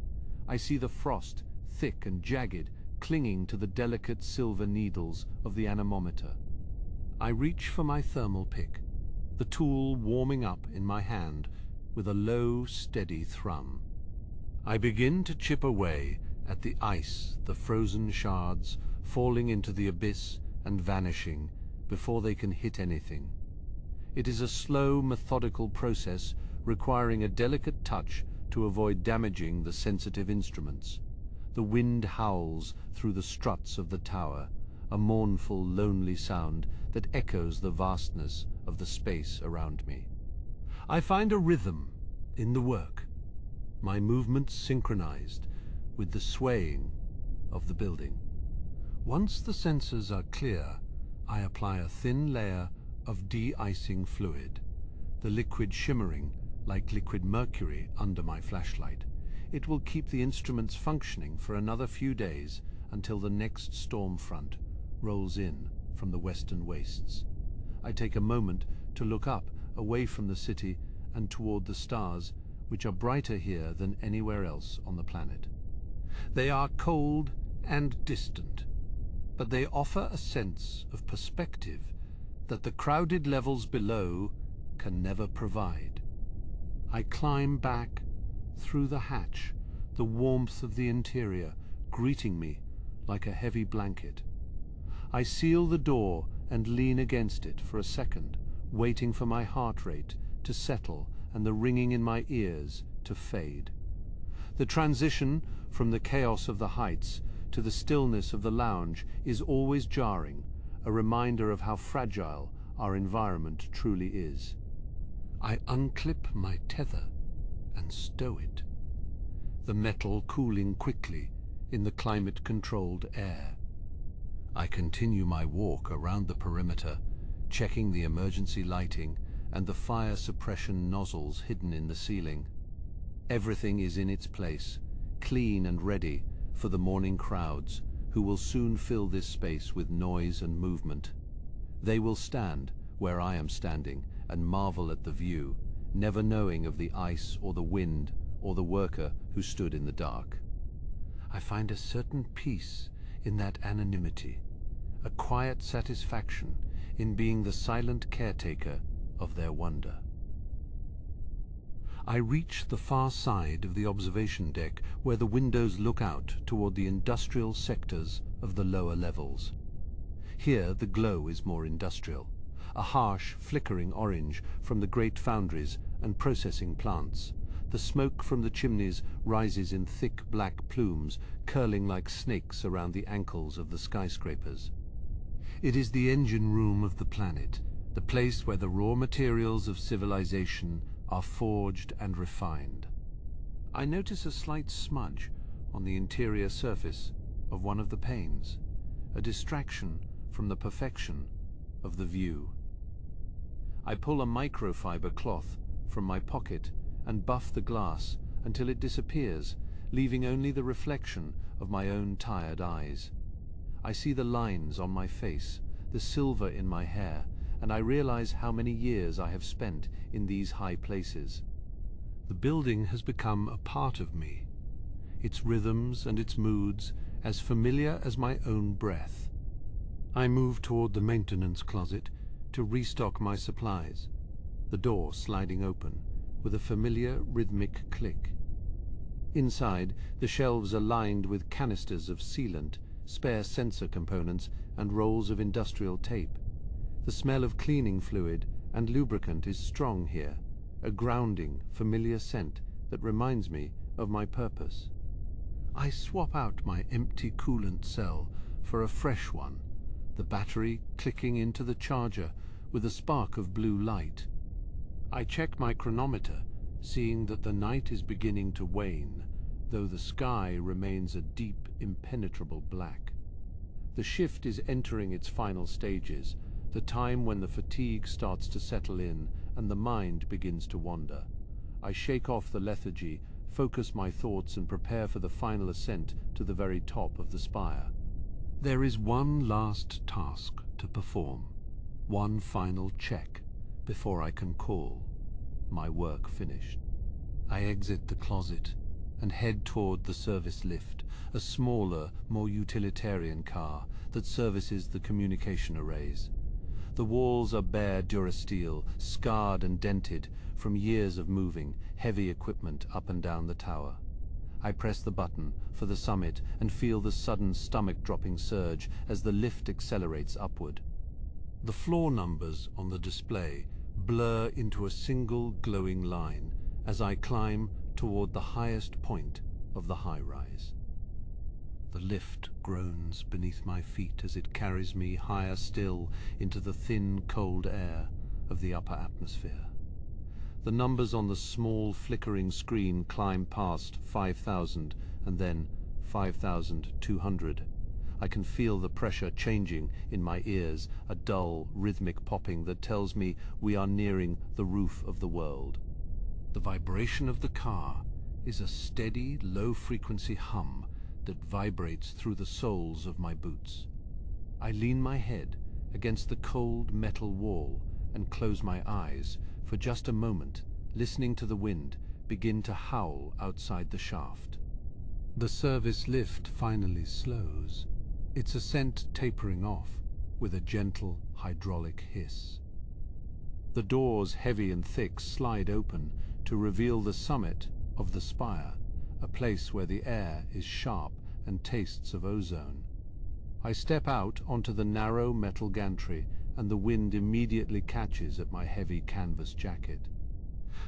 S1: I see the frost, thick and jagged, clinging to the delicate silver needles of the anemometer. I reach for my thermal pick, the tool warming up in my hand with a low, steady thrum. I begin to chip away at the ice, the frozen shards falling into the abyss and vanishing before they can hit anything. It is a slow, methodical process requiring a delicate touch to avoid damaging the sensitive instruments. The wind howls through the struts of the tower, a mournful, lonely sound that echoes the vastness of the space around me. I find a rhythm in the work, my movements synchronized with the swaying of the building. Once the sensors are clear, I apply a thin layer of de-icing fluid, the liquid shimmering like liquid mercury under my flashlight. It will keep the instruments functioning for another few days until the next storm front rolls in from the western wastes. I take a moment to look up, away from the city and toward the stars, which are brighter here than anywhere else on the planet. They are cold and distant, but they offer a sense of perspective that the crowded levels below can never provide. I climb back through the hatch, the warmth of the interior greeting me like a heavy blanket. I seal the door and lean against it for a second, waiting for my heart rate to settle and the ringing in my ears to fade. The transition from the chaos of the heights to the stillness of the lounge is always jarring, a reminder of how fragile our environment truly is. I unclip my tether and stow it, the metal cooling quickly in the climate-controlled air. I continue my walk around the perimeter, checking the emergency lighting and the fire suppression nozzles hidden in the ceiling. Everything is in its place, clean and ready for the morning crowds who will soon fill this space with noise and movement. They will stand where I am standing and marvel at the view, never knowing of the ice or the wind or the worker who stood in the dark. I find a certain peace in that anonymity, a quiet satisfaction in being the silent caretaker of their wonder. I reach the far side of the observation deck where the windows look out toward the industrial sectors of the lower levels. Here the glow is more industrial. a harsh, flickering orange from the great foundries and processing plants. The smoke from the chimneys rises in thick black plumes, curling like snakes around the ankles of the skyscrapers. It is the engine room of the planet, the place where the raw materials of civilization are forged and refined. I notice a slight smudge on the interior surface of one of the panes, a distraction from the perfection of the view. I pull a microfiber cloth from my pocket and buff the glass until it disappears, leaving only the reflection of my own tired eyes. I see the lines on my face, the silver in my hair, and I realize how many years I have spent in these high places. The building has become a part of me, its rhythms and its moods as familiar as my own breath. I move toward the maintenance closet to restock my supplies, the door sliding open with a familiar rhythmic click. Inside, the shelves are lined with canisters of sealant, spare sensor components, and rolls of industrial tape. The smell of cleaning fluid and lubricant is strong here, a grounding, familiar scent that reminds me of my purpose. I swap out my empty coolant cell for a fresh one, the battery clicking into the charger with a spark of blue light. I check my chronometer, seeing that the night is beginning to wane, though the sky remains a deep, impenetrable black. The shift is entering its final stages, the time when the fatigue starts to settle in and the mind begins to wander. I shake off the lethargy, focus my thoughts, and prepare for the final ascent to the very top of the spire. There is one last task to perform, one final check before I can call my work finished. I exit the closet and head toward the service lift, a smaller, more utilitarian car that services the communication arrays. The walls are bare durasteel, scarred and dented from years of moving heavy equipment up and down the tower. I press the button for the summit and feel the sudden stomach-dropping surge as the lift accelerates upward. The floor numbers on the display blur into a single glowing line as I climb toward the highest point of the high-rise. The lift groans beneath my feet as it carries me higher still into the thin, cold air of the upper atmosphere. The numbers on the small, flickering screen climb past 5,000 and then 5,200. I can feel the pressure changing in my ears, a dull, rhythmic popping that tells me we are nearing the roof of the world. The vibration of the car is a steady, low-frequency hum that vibrates through the soles of my boots. I lean my head against the cold metal wall and close my eyes for just a moment, listening to the wind begin to howl outside the shaft. The service lift finally slows, its ascent tapering off with a gentle hydraulic hiss. The doors, heavy and thick, slide open to reveal the summit of the spire, a place where the air is sharp and tastes of ozone. I step out onto the narrow metal gantry, and the wind immediately catches at my heavy canvas jacket.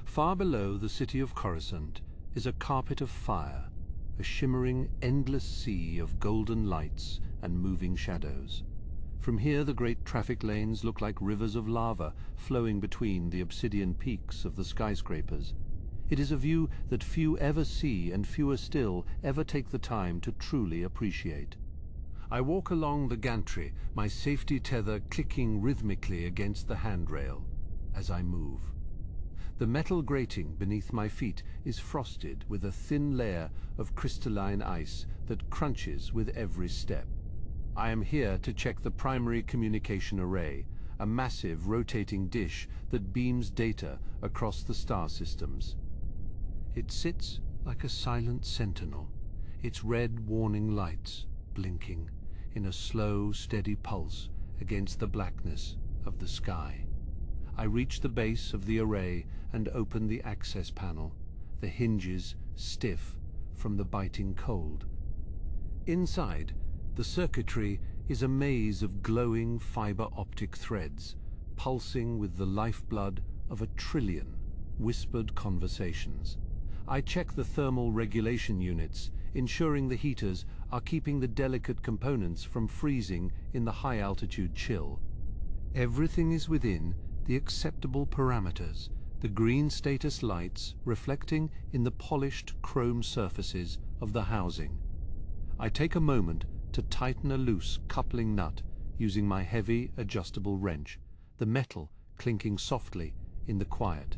S1: Far below the city of Coruscant is a carpet of fire, a shimmering, endless sea of golden lights and moving shadows. From here the great traffic lanes look like rivers of lava flowing between the obsidian peaks of the skyscrapers. It is a view that few ever see, and fewer still ever take the time to truly appreciate. I walk along the gantry, my safety tether clicking rhythmically against the handrail as I move. The metal grating beneath my feet is frosted with a thin layer of crystalline ice that crunches with every step. I am here to check the primary communication array, a massive rotating dish that beams data across the star systems. It sits like a silent sentinel, its red warning lights blinking in a slow, steady pulse against the blackness of the sky. I reach the base of the array and open the access panel, the hinges stiff from the biting cold. Inside, the circuitry is a maze of glowing fiber optic threads, pulsing with the lifeblood of 1,000,000,000,000 whispered conversations. I check the thermal regulation units, ensuring the heaters are keeping the delicate components from freezing in the high-altitude chill. Everything is within the acceptable parameters, the green status lights reflecting in the polished chrome surfaces of the housing. I take a moment to tighten a loose coupling nut using my heavy adjustable wrench, the metal clinking softly in the quiet.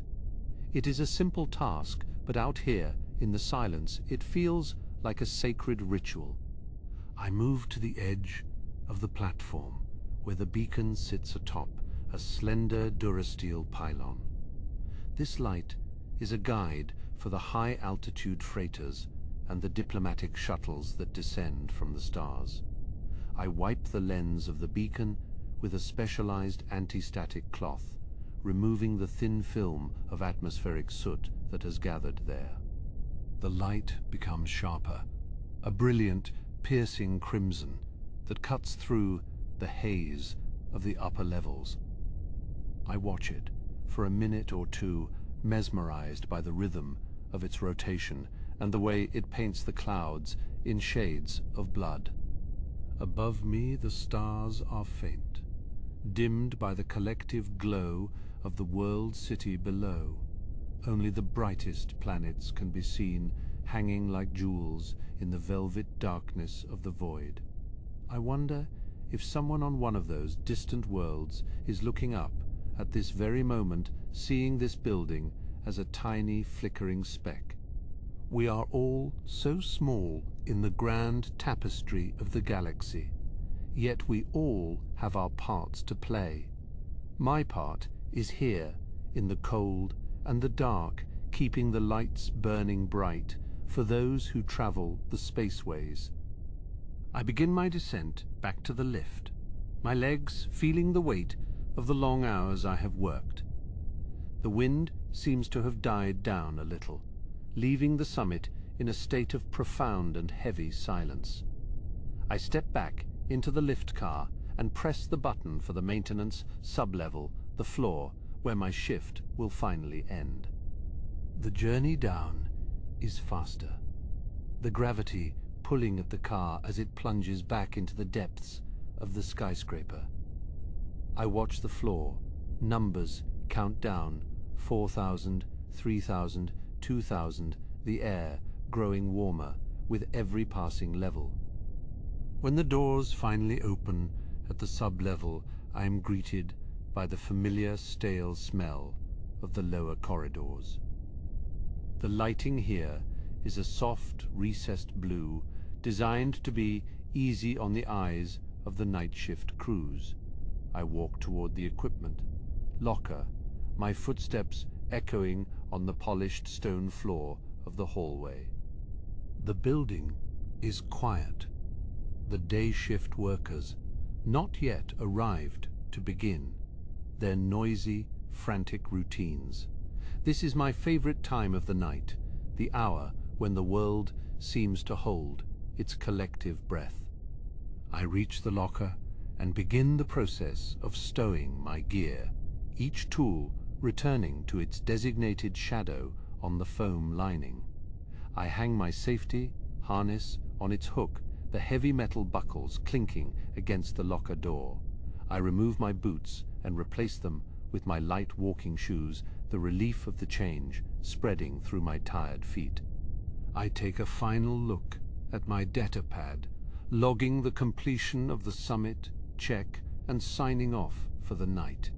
S1: It is a simple task, but out here in the silence it feels like a sacred ritual. I move to the edge of the platform where the beacon sits atop a slender durasteel pylon. This light is a guide for the high-altitude freighters and the diplomatic shuttles that descend from the stars. I wipe the lens of the beacon with a specialized anti-static cloth, removing the thin film of atmospheric soot that has gathered there. The light becomes sharper, a brilliant, piercing crimson that cuts through the haze of the upper levels. I watch it for a minute or two, mesmerized by the rhythm of its rotation and the way it paints the clouds in shades of blood. Above me the stars are faint, dimmed by the collective glow of the world city below. Only the brightest planets can be seen hanging like jewels in the velvet darkness of the void. I wonder if someone on one of those distant worlds is looking up at this very moment, seeing this building as a tiny flickering speck. We are all so small in the grand tapestry of the galaxy, yet we all have our parts to play. My part is here, in the cold and the dark, keeping the lights burning bright for those who travel the spaceways. I begin my descent back to the lift, my legs feeling the weight of the long hours I have worked. The wind seems to have died down a little, leaving the summit in a state of profound and heavy silence. I step back into the lift car and press the button for the maintenance sub-level, the floor, where my shift will finally end. The journey down is faster, the gravity pulling at the car as it plunges back into the depths of the skyscraper. I watch the floor, numbers count down, 4,000, 3,000, 2,000, the air growing warmer with every passing level. When the doors finally open at the sub-level, I am greeted by the familiar stale smell of the lower corridors. The lighting here is a soft, recessed blue, designed to be easy on the eyes of the night shift crews. I walk toward the equipment locker, my footsteps echoing on the polished stone floor of the hallway. The building is quiet. The day shift workers, not yet arrived to begin their noisy, frantic routines. This is my favorite time of the night, the hour when the world seems to hold its collective breath. I reach the locker and begin the process of stowing my gear, each tool returning to its designated shadow on the foam lining. I hang my safety harness on its hook, the heavy metal buckles clinking against the locker door. I remove my boots and replace them with my light walking shoes, the relief of the change spreading through my tired feet. I take a final look at my data pad, logging the completion of the summit, check, and signing off for the night.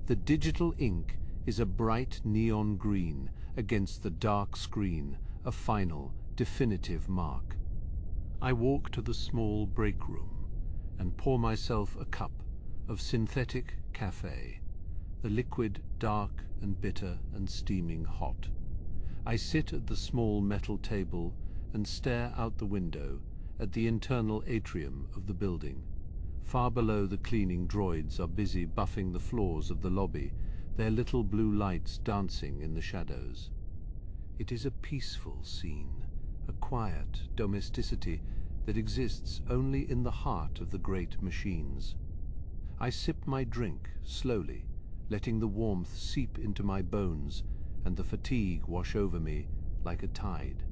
S1: The digital ink is a bright neon green against the dark screen, a final, definitive mark. I walk to the small break room and pour myself a cup of synthetic cafe, the liquid dark and bitter and steaming hot. I sit at the small metal table and stare out the window at the internal atrium of the building. Far below, the cleaning droids are busy buffing the floors of the lobby, their little blue lights dancing in the shadows. It is a peaceful scene, a quiet domesticity that exists only in the heart of the great machines. I sip my drink slowly, letting the warmth seep into my bones and the fatigue wash over me like a tide.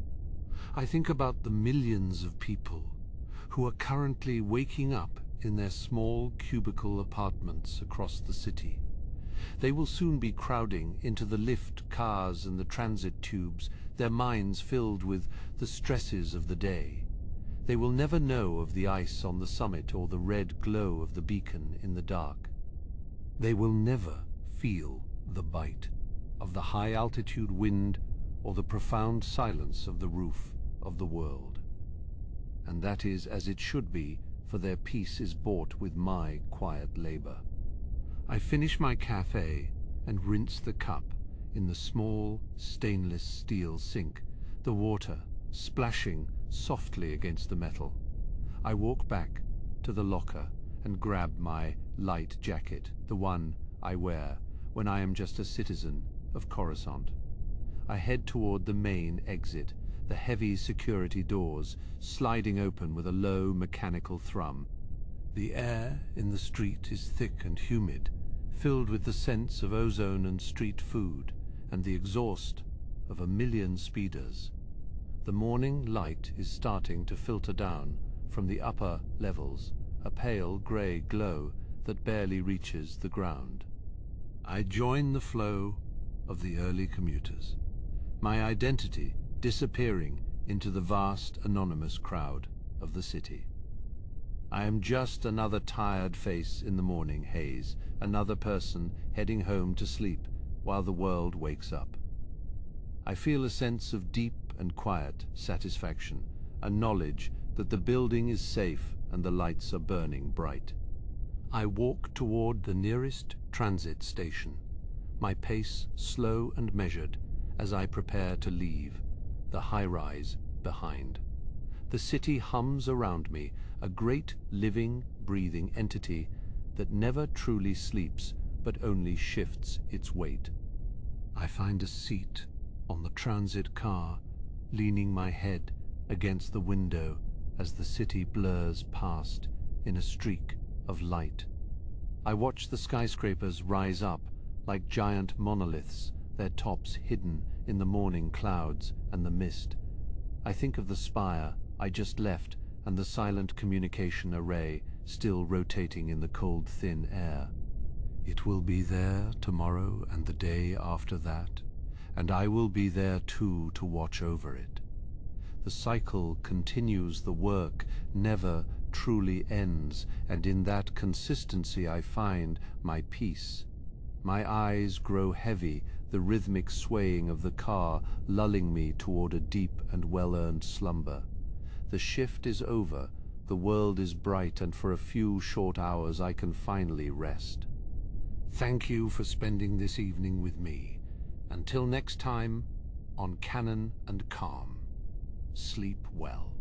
S1: I think about the millions of people who are currently waking up in their small cubicle apartments across the city. They will soon be crowding into the lift cars and the transit tubes, their minds filled with the stresses of the day. They will never know of the ice on the summit or the red glow of the beacon in the dark. They will never feel the bite of the high-altitude wind or the profound silence of the roof of the world. And that is as it should be, for their peace is bought with my quiet labor. I finish my café and rinse the cup in the small stainless steel sink, the water splashing softly against the metal. I walk back to the locker and grab my light jacket, the one I wear when I am just a citizen of Coruscant. I head toward the main exit, the heavy security doors sliding open with a low mechanical thrum. The air in the street is thick and humid, filled with the scents of ozone and street food, and the exhaust of a million speeders. The morning light is starting to filter down from the upper levels, a pale grey glow that barely reaches the ground. I join the flow of the early commuters, my identity disappearing into the vast anonymous crowd of the city. I am just another tired face in the morning haze, another person heading home to sleep while the world wakes up. I feel a sense of deep and quiet satisfaction, a knowledge that the building is safe and the lights are burning bright. I walk toward the nearest transit station, my pace slow and measured as I prepare to leave, the high-rise behind. The city hums around me, a great living, breathing entity that never truly sleeps but only shifts its weight. I find a seat on the transit car, leaning my head against the window as the city blurs past in a streak of light. I watch the skyscrapers rise up like giant monoliths, their tops hidden in the morning clouds and the mist. I think of the spire I just left and the silent communication array still rotating in the cold, thin air. It will be there tomorrow and the day after that, and I will be there too to watch over it. The cycle continues, the work never truly ends, and in that consistency I find my peace. My eyes grow heavy, the rhythmic swaying of the car lulling me toward a deep and well-earned slumber. The shift is over, the world is bright, and for a few short hours I can finally rest. Thank you for spending this evening with me. Until next time, on Canon and Calm, sleep well.